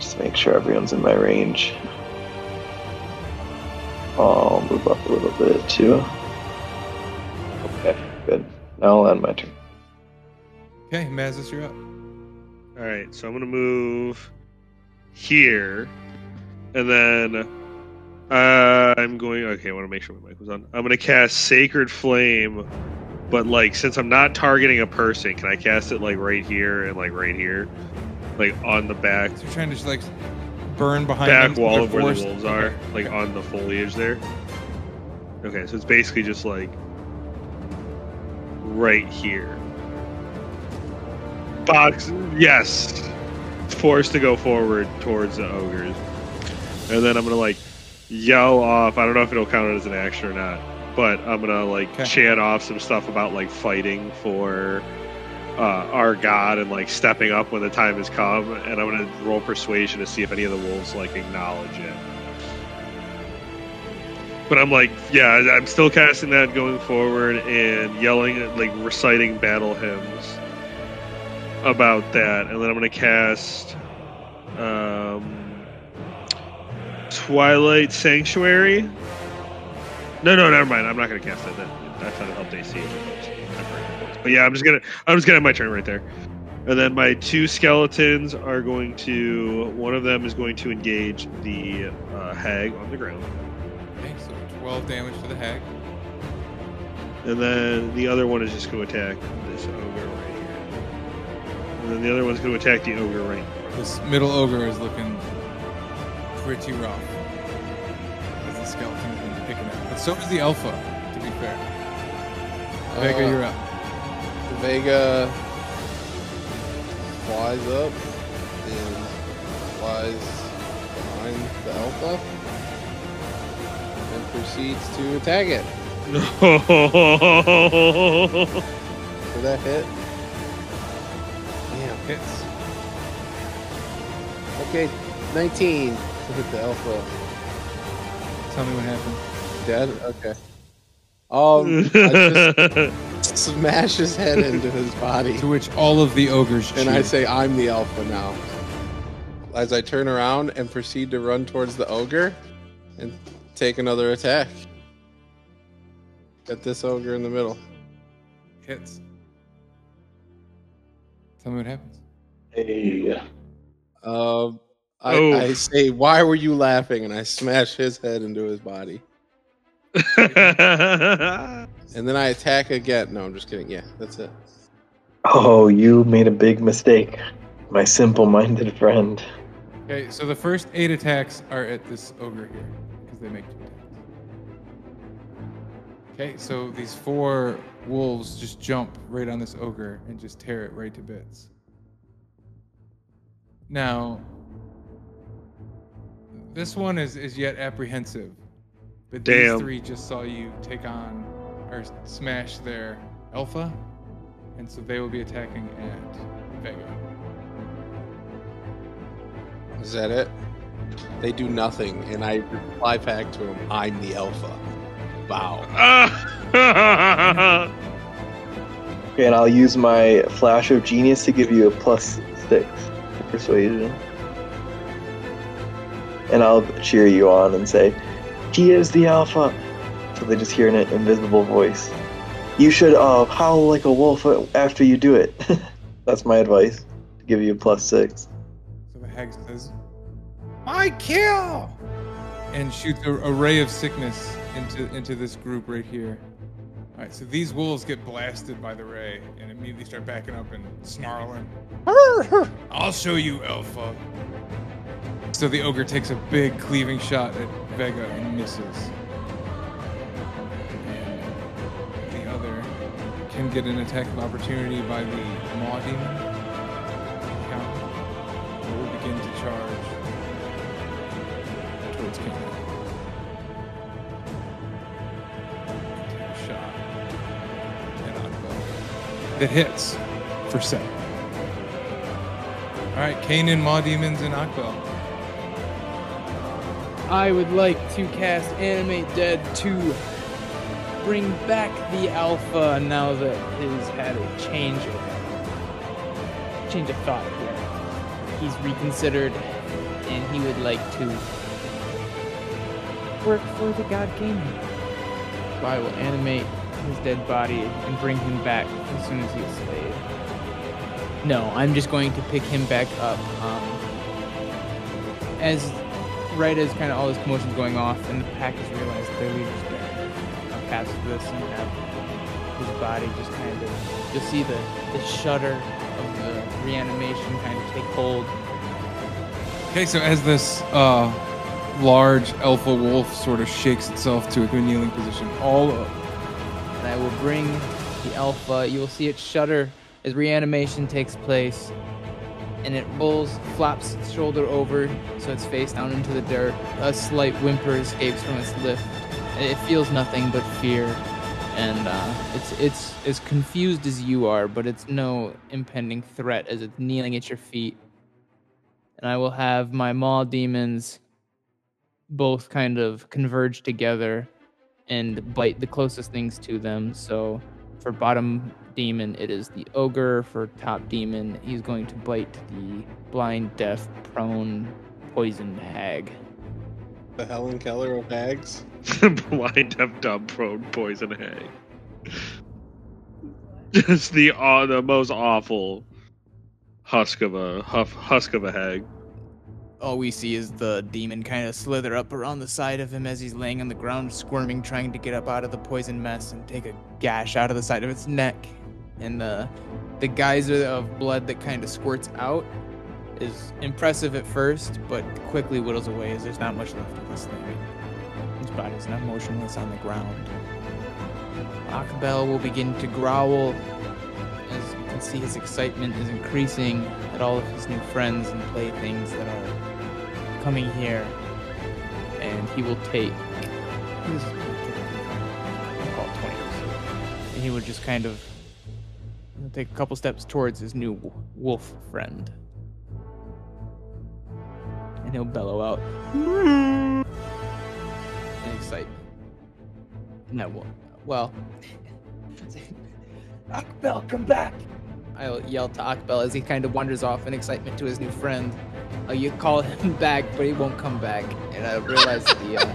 S6: Just make sure everyone's in my range. I'll move up a little bit too. Okay, good. Now I'll end my turn.
S3: Okay, Mazis, you're up.
S1: All right, so I'm gonna move here, and then I'm going. Okay, I want to make sure my mic was on. I'm gonna cast Sacred Flame, but like since I'm not targeting a person, can I cast it like right here and like right here, like on the back?
S3: So you're trying to just like burn behind
S1: back
S3: them,
S1: wall
S3: they're
S1: of where the
S3: forced-
S1: wolves are,
S3: okay.
S1: like on the foliage there. Okay, so it's basically just like right here. Box, yes. Forced to go forward towards the ogres, and then I'm gonna like yell off. I don't know if it'll count as an action or not, but I'm gonna like
S3: Okay.
S1: chant off some stuff about like fighting for our god and like stepping up when the time has come, and I'm gonna roll persuasion to see if any of the wolves like acknowledge it. But I'm like, yeah, I'm still casting that going forward and yelling, like reciting battle hymns about that, and then I'm gonna cast Twilight Sanctuary. No, never mind. I'm not gonna cast that. That's not help AC. But yeah, I'm just gonna have my turn right there. And then my two skeletons are going to. One of them is going to engage the hag on the ground,
S3: Okay, so 12 damage to the hag.
S1: and then the other one is just going to attack this ogre right here. And then the other one's going to attack the ogre right here.
S3: This middle ogre is looking pretty rough. As the skeleton's been picking up. But so does the alpha, to be fair. Vega, you're up.
S4: Vega flies up and flies behind the alpha and proceeds to attack it.
S1: No.
S4: For that hit. Damn.
S3: Hits.
S4: Okay, 19 to hit the alpha.
S3: Tell me what happened.
S4: Dead? Okay. I just smash his head into his body.
S3: To which all of the ogres
S4: And I
S3: cheer.
S4: say, I'm the alpha now. As I turn around and proceed to run towards the ogre and take another attack. Got this ogre in the middle.
S3: Hits. Tell me what happens.
S6: Hey.
S4: I say, why were you laughing? And I smash his head into his body. And then I attack again. No, I'm just kidding. Yeah, that's it.
S6: Oh, you made a big mistake, my simple-minded friend.
S3: Okay, so the first 8 attacks are at this ogre here, because they make 2 attacks. Okay, so these 4 wolves just jump right on this ogre and just tear it right to bits. Now, this one is yet apprehensive, but these
S1: Damn.
S3: 3 just saw you take on or smash their alpha, and so they will be attacking at Vega.
S4: Is that it? They do nothing, and I reply back to him, I'm the alpha. Wow.
S6: Okay, and I'll use my Flash of Genius to give you a +6 persuasion. And I'll cheer you on and say, "He is the Alpha." So they just hear an invisible voice. "You should howl like a wolf after you do it." That's my advice, to give you a +6.
S3: So the hag says, "My kill!" and shoots a ray of sickness into this group right here. All right, so these wolves get blasted by the ray and immediately start backing up and snarling. "I'll show you, Alpha." So the ogre takes a big cleaving shot at Vega and misses. And the other can get an attack of opportunity by the Maw Demon. Count. And will begin to charge towards King. Take a shot. And Akbel. That hits for 7. All right, Kanan, Maw Demons, and Akbel.
S5: I would like to cast Animate Dead to bring back the Alpha now that he's had a change of thought here. He's reconsidered, and he would like to work for the God King. So I will animate his dead body and bring him back as soon as he is slayed. No, I'm just going to pick him back up. Right as kind of all this commotion's going off, and the pack has realized that they're just going to pass this and have his body just kind of, you'll see the shudder of the reanimation kind of take hold.
S3: Okay, so as this large alpha wolf sort of shakes itself to a kneeling position, all up.
S5: And I will bring the Alpha, you will see it shudder as reanimation takes place. And it flops its shoulder over, so it's face down into the dirt. A slight whimper escapes from its lip. It feels nothing but fear, and it's as confused as you are, but it's no impending threat as it's kneeling at your feet. And I will have my Maw Demons both kind of converge together and bite the closest things to them. So for bottom demon, it is the ogre. For top demon, he's going to bite the blind, deaf, prone, poisoned hag.
S4: The Helen Keller of hags.
S1: Blind, deaf, dumb, prone, poison hag. Just the most awful husk of a hag.
S5: All we see is the demon kind of slither up around the side of him as he's laying on the ground, squirming, trying to get up out of the poison mess and take a gash out of the side of its neck. And the geyser of blood that kind of squirts out is impressive at first, but quickly whittles away as there's not much left of this thing. His body's now motionless on the ground. Akbel will begin to growl. As you can see, his excitement is increasing at all of his new friends and playthings that are coming here. And he will take... I'll call it 20. And he would just kind of take a couple steps towards his new wolf friend. And he'll bellow out in excitement. No, well, Akbel, come back! I'll yell to Akbel as he kind of wanders off in excitement to his new friend. You call him back, but he won't come back. And I realize the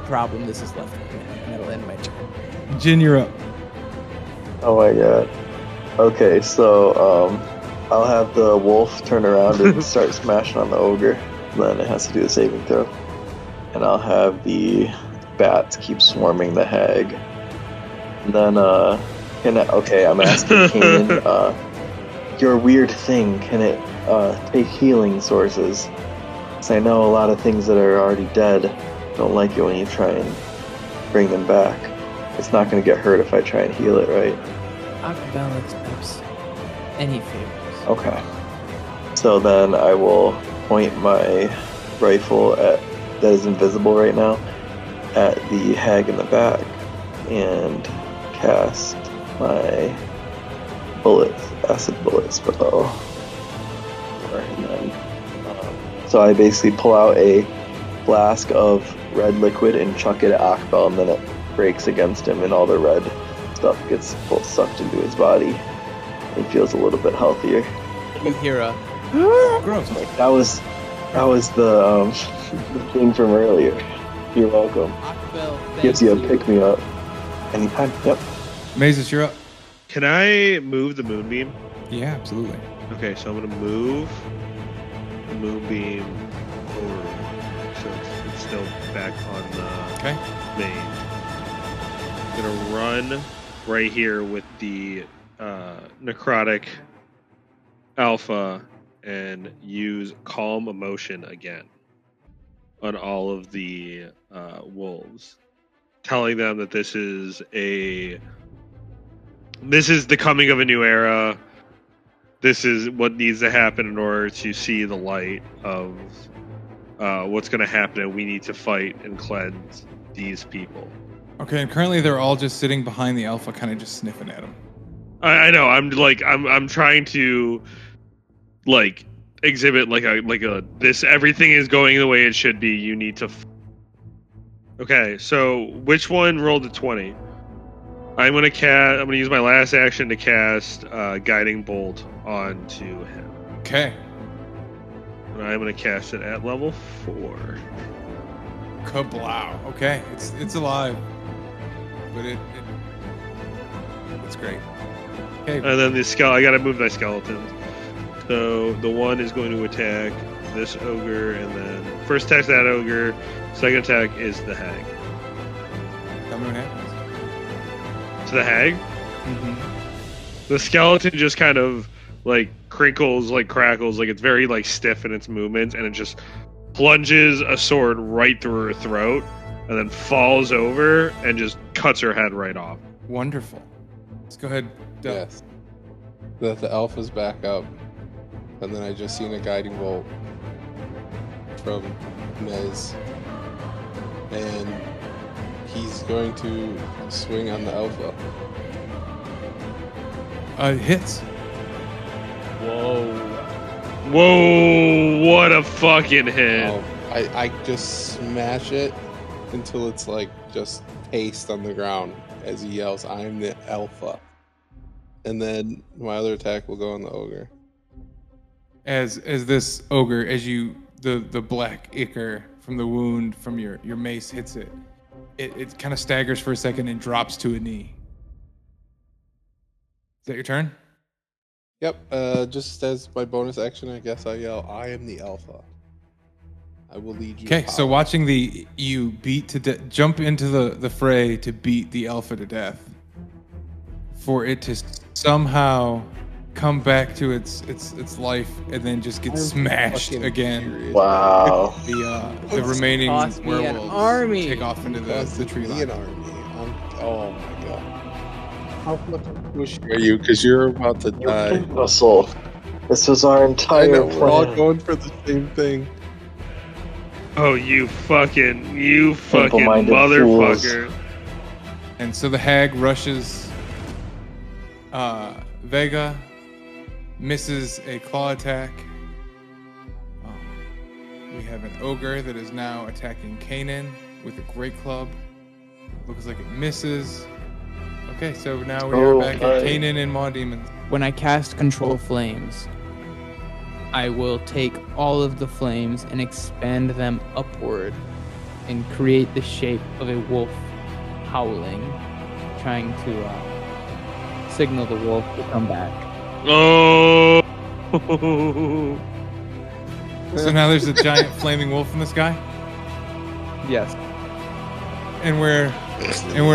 S5: problem this is left with me. And that'll end my turn.
S3: Jin, you're up.
S6: Oh my god. Okay, so I'll have the wolf turn around and start smashing on the ogre. Then it has to do a saving throw. And I'll have the bats keep swarming the hag. And then, I'm asking Kanan, your weird thing, can it take healing sources? Because I know a lot of things that are already dead don't like it when you try and bring them back. It's not going to get hurt if I try and heal it, right?
S5: Akbel accepts any favors.
S6: Okay. So then I will point my rifle that is invisible right now at the hag in the back and cast my acid bullet spell. And then, so I basically pull out a flask of red liquid and chuck it at Akbel, and then it breaks against him and all the red stuff gets full sucked into his body. He feels a little bit healthier.
S5: You hear a
S3: Gross.
S6: That was the thing from earlier. You're welcome.
S5: Akbel
S6: Gives you a pick me up. Anytime. Yep.
S3: Mazes, you're up.
S1: Can I move the moonbeam?
S3: Yeah, absolutely.
S1: Okay, so I'm gonna move the moonbeam over, so it's still back on the
S3: Okay.
S1: main. I'm gonna run right here with the necrotic alpha and use calm emotion again on all of the wolves, telling them that this is the coming of a new era. This is what needs to happen in order to see the light of what's going to happen, and we need to fight and cleanse these people.
S3: Okay, and currently they're all just sitting behind the alpha, kind of just sniffing at him.
S1: I know. I'm trying to exhibit like a this everything is going the way it should be. You need to. Okay, so which one rolled a 20? I'm gonna use my last action to cast Guiding Bolt onto him.
S3: Okay.
S1: And I'm gonna cast it at level 4.
S3: Kablow. Okay, it's alive, but it's great. Okay.
S1: And then I gotta move my skeletons. So the one is going to attack this ogre, and then first attack that ogre, second attack is the hag.
S3: Tell me what happens.
S1: To the hag,
S3: Mm-hmm.
S1: the skeleton just kind of crinkles, crackles, it's very stiff in its movements, and it just plunges a sword right through her throat, and then falls over and just cuts her head right off.
S3: Wonderful. Let's go ahead. Del.
S4: Yes. The alpha's back up. And then I just seen a guiding bolt from Mez. And he's going to swing on the alpha.
S3: Hits.
S1: Whoa, what a fucking hit.
S4: Oh, I just smash it until it's just paste on the ground as he yells, "I'm the alpha." And then my other attack will go on the ogre.
S3: As this ogre, as you the black ichor from the wound from your mace hits it, it kind of staggers for a second and drops to a knee. Is that your turn?
S4: Yep. Just as my bonus action, I guess I yell, "I am the alpha. I will lead you."
S3: Okay,
S4: to
S3: so
S4: power."
S3: watching you beat to jump into the fray to beat the alpha to death, for it to somehow come back to its life and then just get
S4: I'm
S3: smashed
S4: fucking
S3: again.
S4: furious.
S6: Wow.
S3: The remaining
S5: Cost me an
S3: werewolves
S5: army.
S3: take off into the tree
S4: Be an
S3: line.
S4: army. Oh my god. How fucking push are you? Because you're about to die.
S6: Russell, this was our
S4: I
S6: entire
S4: know, we're all
S6: plan.
S4: going for the same thing.
S1: Oh, you fucking
S6: Simple-minded
S1: motherfucker.
S3: And so the hag rushes Vega, misses a claw attack. We have an ogre that is now attacking Kanan with a great club. Looks like it misses. Okay, so now we are back at Kanan and Maw Demons.
S5: When I cast Control Flames, I will take all of the flames and expand them upward and create the shape of a wolf howling, trying to signal the wolf to come back.
S1: Oh.
S3: So now there's a giant flaming wolf in the sky,
S5: Yes.
S3: and we're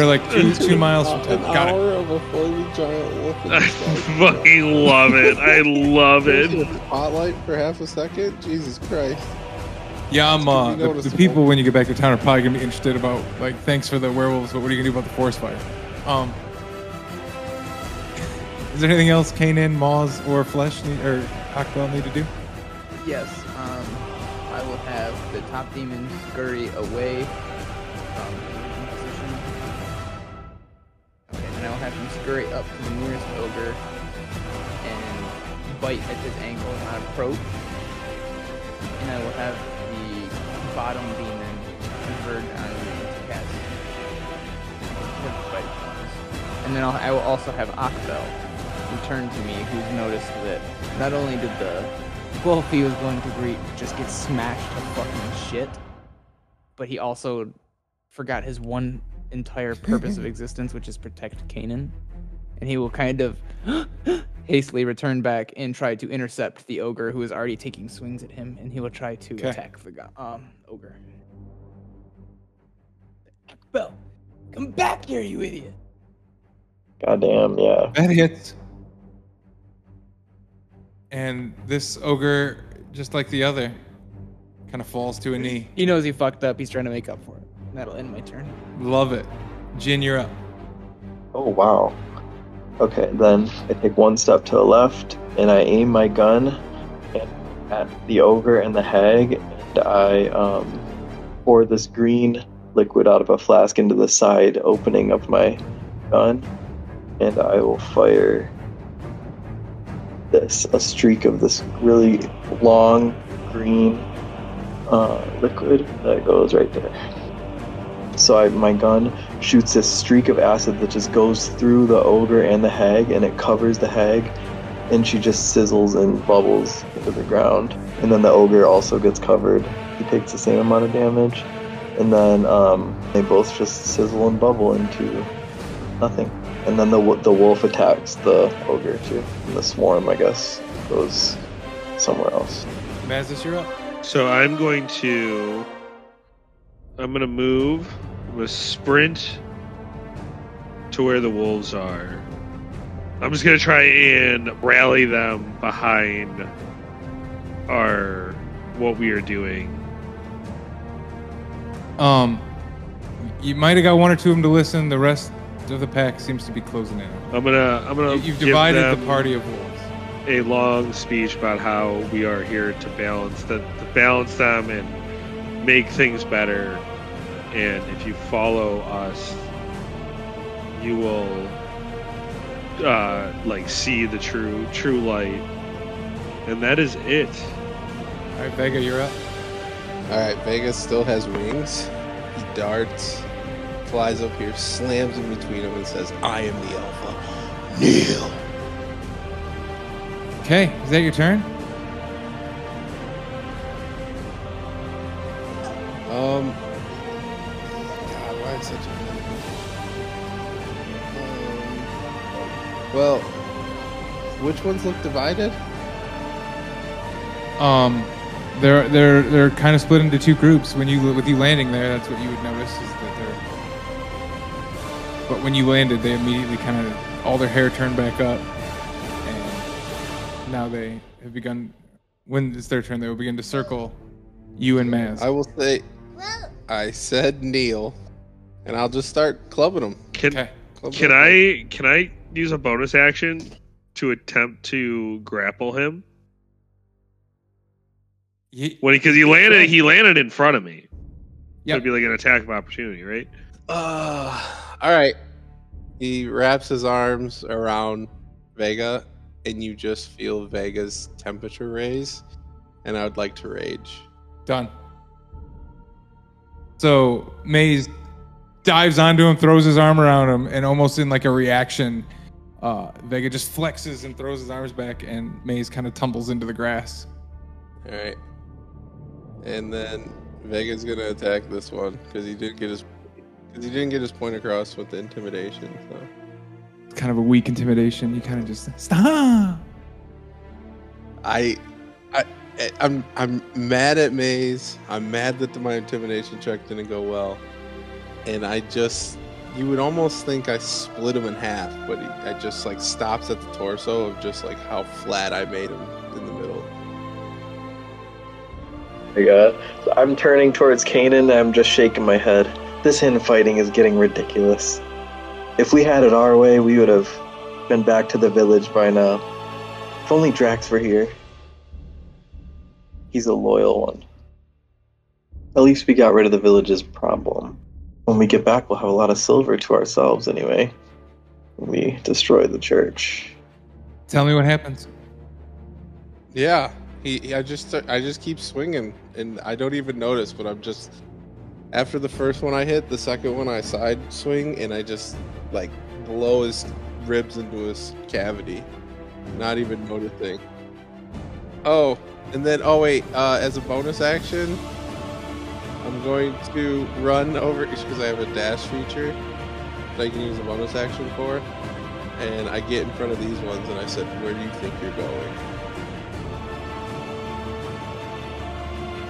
S3: like two miles from
S4: An
S3: town. Got it.
S4: hour of a flaming giant wolf. in the
S1: I
S4: sky.
S1: fucking love it. I love
S4: There's
S1: it.
S4: a spotlight for half a second? Jesus Christ.
S3: Yeah, I'm,
S4: Can you
S3: the
S4: notice
S3: people when you get back to town are probably gonna be interested about thanks for the werewolves, but what are you gonna do about the forest fire? Is there anything else Kanan, Maws, or Flesh or Akbel need to do?
S5: Yes. I will have the top demon scurry away from the original position. Okay, and I will have him scurry up to the nearest ogre and bite at his ankle on approach. And I will have the bottom demon converge on me to cast his bite claws. And And then I will also have Akbel return to me, who's noticed that not only did the wolf he was going to greet just get smashed to fucking shit, but he also forgot his one entire purpose of existence, which is protect Kanan. And he will kind of hastily return back and try to intercept the ogre who is already taking swings at him, and he will try to attack the ogre. Akbel, come back here, you idiot!
S6: Goddamn, yeah.
S3: That hits. And this ogre, just like the other, kind of falls to a knee.
S5: He knows he fucked up. He's trying to make up for it. That'll end my turn.
S3: Love it. Jin, you're up.
S6: Oh, wow. Okay, then I take one step to the left, and I aim my gun at the ogre and the hag, and I pour this green liquid out of a flask into the side opening of my gun, and I will fire a streak of this really long green liquid that goes right there. So my gun shoots this streak of acid that just goes through the ogre and the hag, and it covers the hag, and she just sizzles and bubbles into the ground. And then the ogre also gets covered. He takes the same amount of damage, and then they both just sizzle and bubble into nothing. And then the wolf attacks the ogre too. And the swarm, I guess, goes somewhere else.
S3: Mazis, you're up.
S1: So I'm going to move. I'm going to sprint to where the wolves are. I'm just going to try and rally them behind what we are doing.
S3: You might have got one or two of them to listen. The rest of the pack seems to be closing in.
S1: I'm gonna.
S3: You've
S1: give
S3: divided
S1: them
S3: the party of wolves.
S1: a long speech about how we are here to balance them and make things better. And if you follow us, you will see the true light. And that is it.
S3: All right, Vega, you're up.
S4: All right, Vega still has wings. He darts, flies up here, slams in between them, and says, "I am the Alpha. Kneel."
S3: Okay, is that your turn?
S4: God, why is such a... well, which ones look divided?
S3: They're kind of split into two groups. With you landing there, that's what you would notice is that they're. But when you landed, they immediately kind of all their hair turned back up, and now they have begun. When it's their turn, they will begin to circle you and Maz.
S4: I will say, I said kneel, and I'll just start clubbing them.
S1: Can I use a bonus action to attempt to grapple him? Because he landed in front of me.
S3: Yeah,
S1: so it'd be like an attack of opportunity, right?
S4: All right. He wraps his arms around Vega, and you just feel Vega's temperature raise, and I would like to rage.
S3: Done. So Maze dives onto him, throws his arm around him, and almost in like a reaction, Vega just flexes and throws his arms back, and Maze kind of tumbles into the grass.
S4: All right. And then Vega's gonna attack this one because he didn't get his point across with the intimidation. So
S3: It's kind of a weak intimidation. You kind of just stop.
S4: I'm mad at Maze. I'm mad that my intimidation check didn't go well, and you would almost think I split him in half, but I just like stops at the torso of just like how flat I made him in the middle.
S6: So I'm turning towards Kanan and I'm just shaking my head. This infighting is getting ridiculous. If we had it our way, we would have been back to the village by now. If only Drax were here. He's a loyal one. At least we got rid of the village's problem. When we get back, we'll have a lot of silver to ourselves anyway. We destroy the church.
S3: Tell me what happens.
S4: Yeah, I just keep swinging, and I don't even notice, but I'm just After the first one I hit, the second one I side swing and I just like blow his ribs into his cavity. Not even noticing. Oh, and then wait, as a bonus action, I'm going to run over because I have a dash feature that I can use a bonus action for. And I get in front of these ones and I said, "Where do you think you're going?"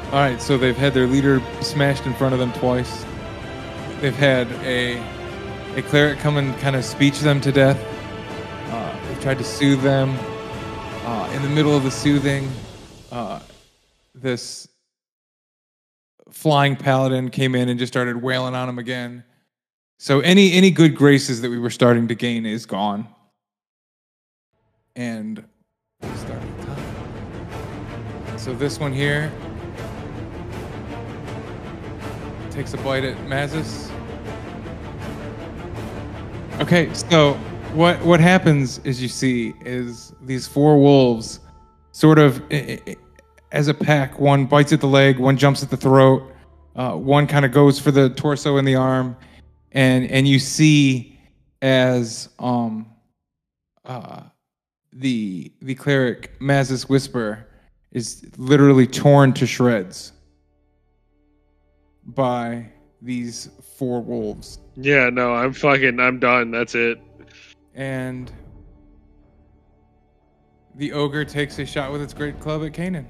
S3: All right, so they've had their leader smashed in front of them twice. They've had a cleric come and kind of speech them to death. They've tried to soothe them. In the middle of the soothing, this flying paladin came in and just started wailing on them again. So any good graces that we were starting to gain is gone. And we start at the top. So this one here takes a bite at Mazus. Okay, so what happens is you see is these four wolves sort of as a pack. One bites at the leg, one jumps at the throat, one kind of goes for the torso and the arm, and you see as the cleric Mazus Whisper is literally torn to shreds by these four wolves.
S1: Yeah, no, I'm done. That's it.
S3: And the ogre takes a shot with its great club at Kanan.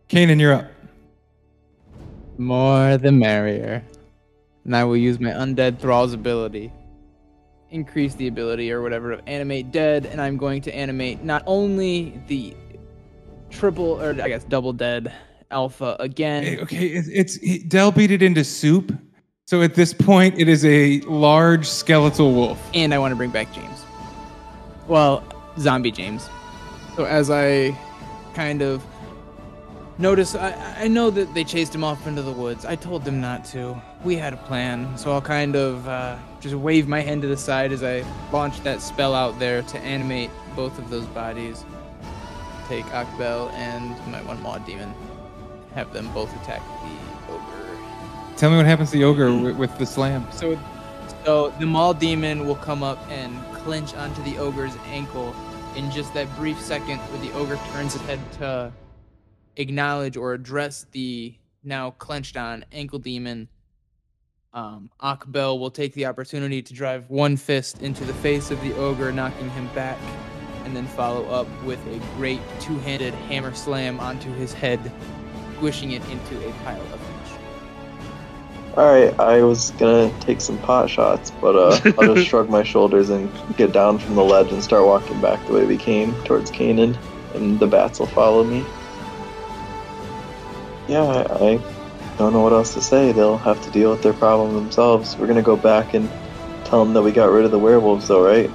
S3: Kanan, you're up.
S5: More the merrier. And I will use my Undead Thrall's ability. Increase the ability or whatever of animate dead, and I'm going to animate not only the triple, or I guess double dead alpha again.
S3: Okay, Del beat it into soup. So at this point, it is a large skeletal wolf.
S5: And I want to bring back James. Well, zombie James. So as I kind of notice, I know that they chased him off into the woods. I told them not to. We had a plan. So I'll kind of just wave my hand to the side as I launch that spell out there to animate both of those bodies. Take Akbel and my one Maw Demon. Have them both attack the ogre.
S3: Tell me what happens to the ogre with the slam.
S5: So the Maul Demon will come up and clinch onto the ogre's ankle in just that brief second where the ogre turns his head to acknowledge or address the now clenched on ankle demon. Akbel will take the opportunity to drive one fist into the face of the ogre, knocking him back, and then follow up with a great two-handed hammer slam onto his head, squishing it into a pile of fish.
S6: Alright, I was gonna take some pot shots, but I'll just shrug my shoulders and get down from the ledge and start walking back the way we came, towards Kanan, and the bats will follow me. Yeah, I don't know what else to say. They'll have to deal with their problem themselves. We're gonna go back and tell them that we got rid of the werewolves, though, right?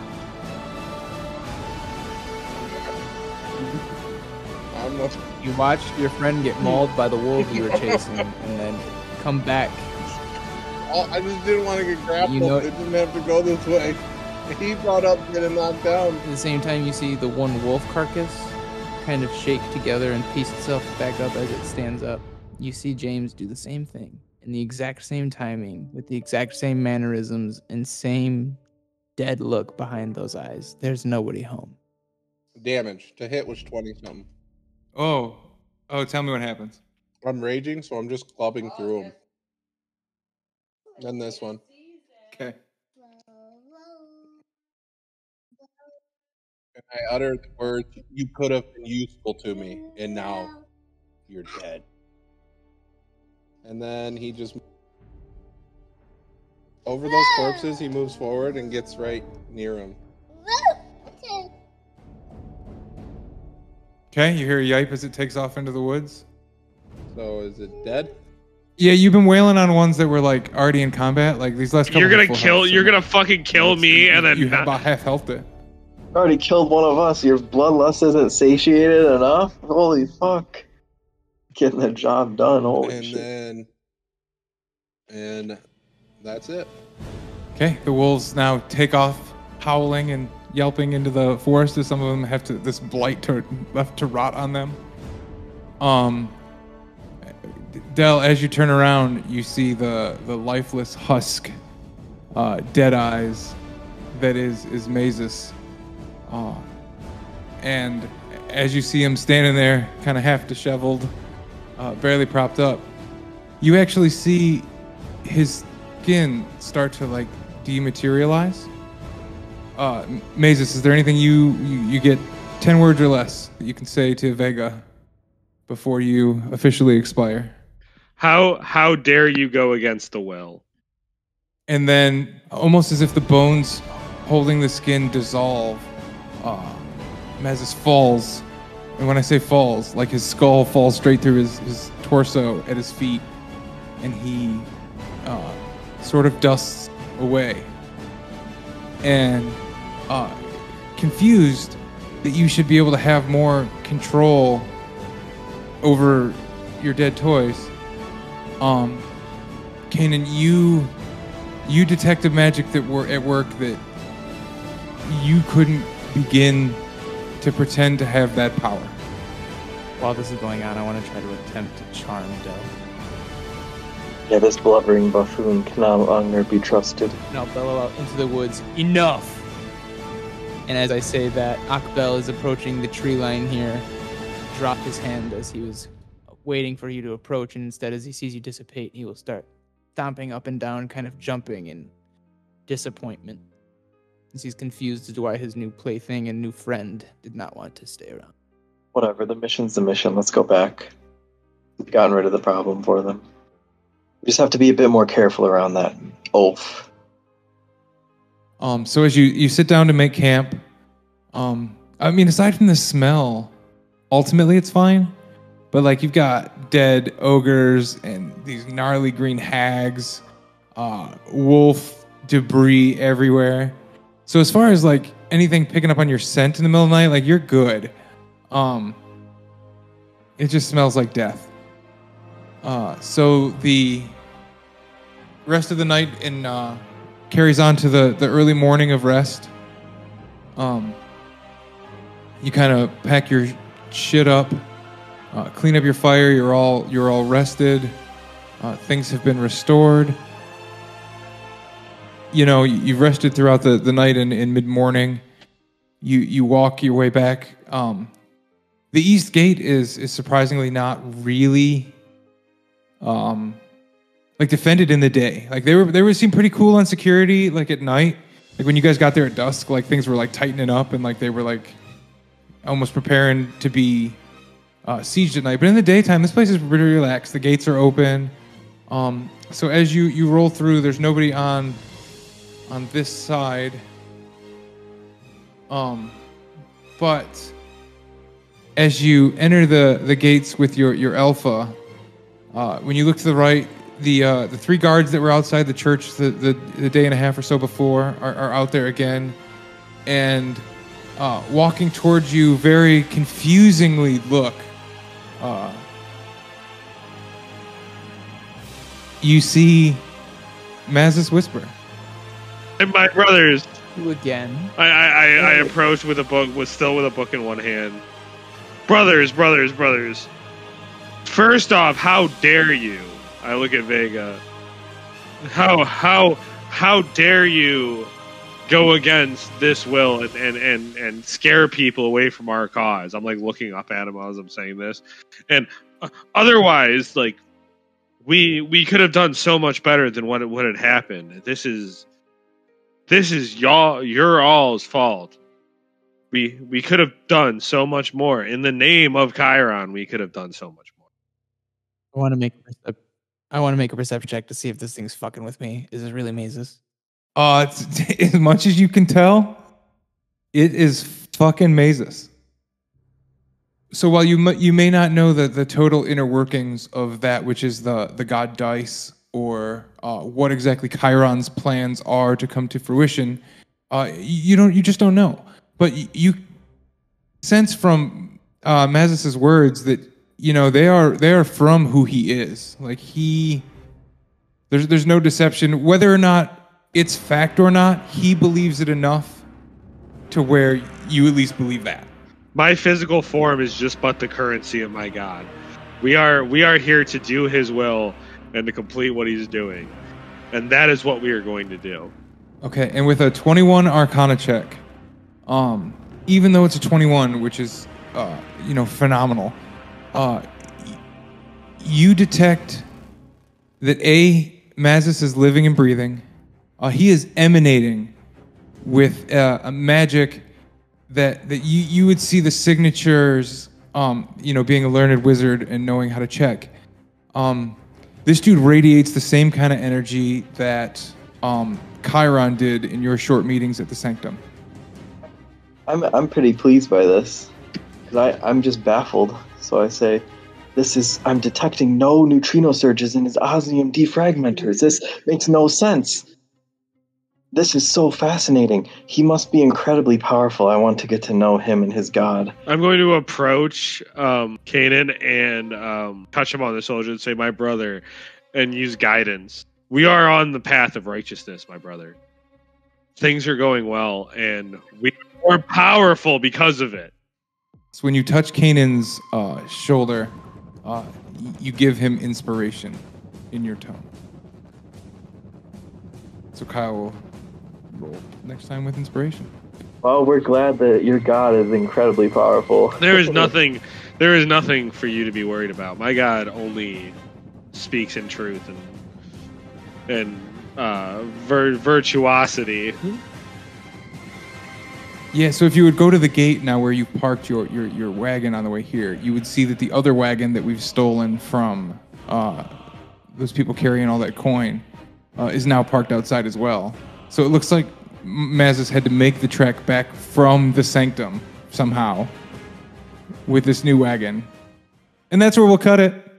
S5: You watched your friend get mauled by the wolves you were chasing, and then come back.
S4: I just didn't want to get grappled.
S5: You know,
S4: it didn't have to go this way. He brought up getting knocked down.
S5: At the same time, you see the one wolf carcass kind of shake together and piece itself back up as it stands up. You see James do the same thing in the exact same timing, with the exact same mannerisms and same dead look behind those eyes. There's nobody home.
S4: Damage to hit was 20-something.
S3: Oh, tell me what happens.
S4: I'm raging, so I'm just clubbing through him. Then this one.
S3: Okay.
S4: And I uttered the words, "You could have been useful to me, and now you're dead." And then he just... Over those corpses, he moves forward and gets right near him.
S3: Okay, you hear a yipe as it takes off into the woods.
S4: So is it dead?
S3: Yeah, you've been wailing on ones that were like already in combat. Like these last couple.
S1: You're gonna
S3: full
S1: kill.
S3: health,
S1: You're
S3: so
S1: gonna fucking kill me, and then
S3: you have about half health there.
S6: Already killed one of us. Your bloodlust isn't satiated enough? Holy fuck. Getting the job done. Holy shit.
S4: And that's it.
S3: Okay, the wolves now take off, howling and yelping into the forest. As some of them have this blight left to rot on them. Del, as you turn around, you see the lifeless husk, dead eyes, that is Mazus. And as you see him standing there, kind of half disheveled, barely propped up, you actually see his skin start to like dematerialize. Mazus, is there anything you get 10 words or less that you can say to Vega before you officially expire?
S1: How dare you go against the will?
S3: And then, almost as if the bones holding the skin dissolve, Mazus falls. And when I say falls, like his skull falls straight through his torso at his feet, and he sort of dusts away. And confused that you should be able to have more control over your dead toys, Kanan, you detected magic that were at work that you couldn't begin to pretend to have that power.
S5: While this is going on, I want to try to attempt to charm Del.
S6: Yeah, this blubbering buffoon can no longer be trusted.
S5: And I'll bellow out into the woods, enough! And as I say that, Akbel is approaching the tree line here, dropped his hand as he was waiting for you to approach, and instead, as he sees you dissipate, he will start stomping up and down, kind of jumping in disappointment, as he's confused as to why his new plaything and new friend did not want to stay around.
S6: Whatever, the mission's the mission. Let's go back. We've gotten rid of the problem for them. We just have to be a bit more careful around that oaf.
S3: So as you sit down to make camp, I mean, aside from the smell, ultimately it's fine. But like, you've got dead ogres and these gnarly green hags, wolf debris everywhere. So as far as like anything picking up on your scent in the middle of the night, like, you're good. It just smells like death. So the rest of the night carries on to the early morning of rest. You kind of pack your shit up, clean up your fire. You're all rested. Things have been restored. You know, you've rested throughout the night, and in mid-morning, you walk your way back. The East Gate is surprisingly not really like defended in the day. Like they were seem pretty cool on security, like at night. Like when you guys got there at dusk, like things were like tightening up, and like they were like almost preparing to be sieged at night. But in the daytime, this place is pretty relaxed. The gates are open. So as you roll through, there's nobody on this side. But as you enter the gates with your alpha, when you look to the right, the three guards that were outside the church the day and a half or so before are out there again, and walking towards you very confusingly look. You see Mazus Whisper.
S1: And my brothers.
S5: You again.
S1: I approached with a book, still with a book in one hand. Brothers. First off, how dare you? I look at Vega. How dare you go against this will and scare people away from our cause? I'm like looking up at him as I'm saying this, and otherwise, like we could have done so much better than what had happened. This is your all's fault. We could have done so much more in the name of Chiron. We could have done so much more.
S5: I want to make a perception check to see if this thing's fucking with me. Is it really Mazus?
S3: As much as you can tell, it is fucking Mazus. So while you may not know the total inner workings of that which is the god Dice, or what exactly Chiron's plans are to come to fruition, you just don't know. But you sense from Mazus's words that they are from who he is. Like there's no deception. Whether or not it's fact or not, he believes it enough to where you at least believe that.
S1: My physical form is just but the currency of my god. We are here to do his will and to complete what he's doing. And that is what we are going to do.
S3: Okay, and with a 21 Arcana check, even though it's a 21, which is, phenomenal, you detect that Mazis is living and breathing. He is emanating with a magic that you would see the signatures, being a learned wizard and knowing how to check. This dude radiates the same kind of energy that Chiron did in your short meetings at the Sanctum.
S6: I'm pretty pleased by this, because I'm just baffled. So I say, I'm detecting no neutrino surges in his osmium defragmenters. This makes no sense. This is so fascinating. He must be incredibly powerful. I want to get to know him and his god.
S1: I'm going to approach Kanan and touch him on the shoulder and say, my brother, and use guidance. We are on the path of righteousness, my brother. Things are going well, and we are powerful because of it.
S3: So when you touch Kanan's shoulder, you give him inspiration in your tone. So Kyle will roll next time with inspiration.
S6: Well, we're glad that your god is incredibly powerful.
S1: There is nothing for you to be worried about. My god only speaks in truth and virtuosity.
S3: Yeah, so if you would go to the gate now where you parked your wagon on the way here, you would see that the other wagon that we've stolen from those people carrying all that coin is now parked outside as well. So it looks like Mazis had to make the trek back from the Sanctum somehow with this new wagon. And that's where we'll cut it.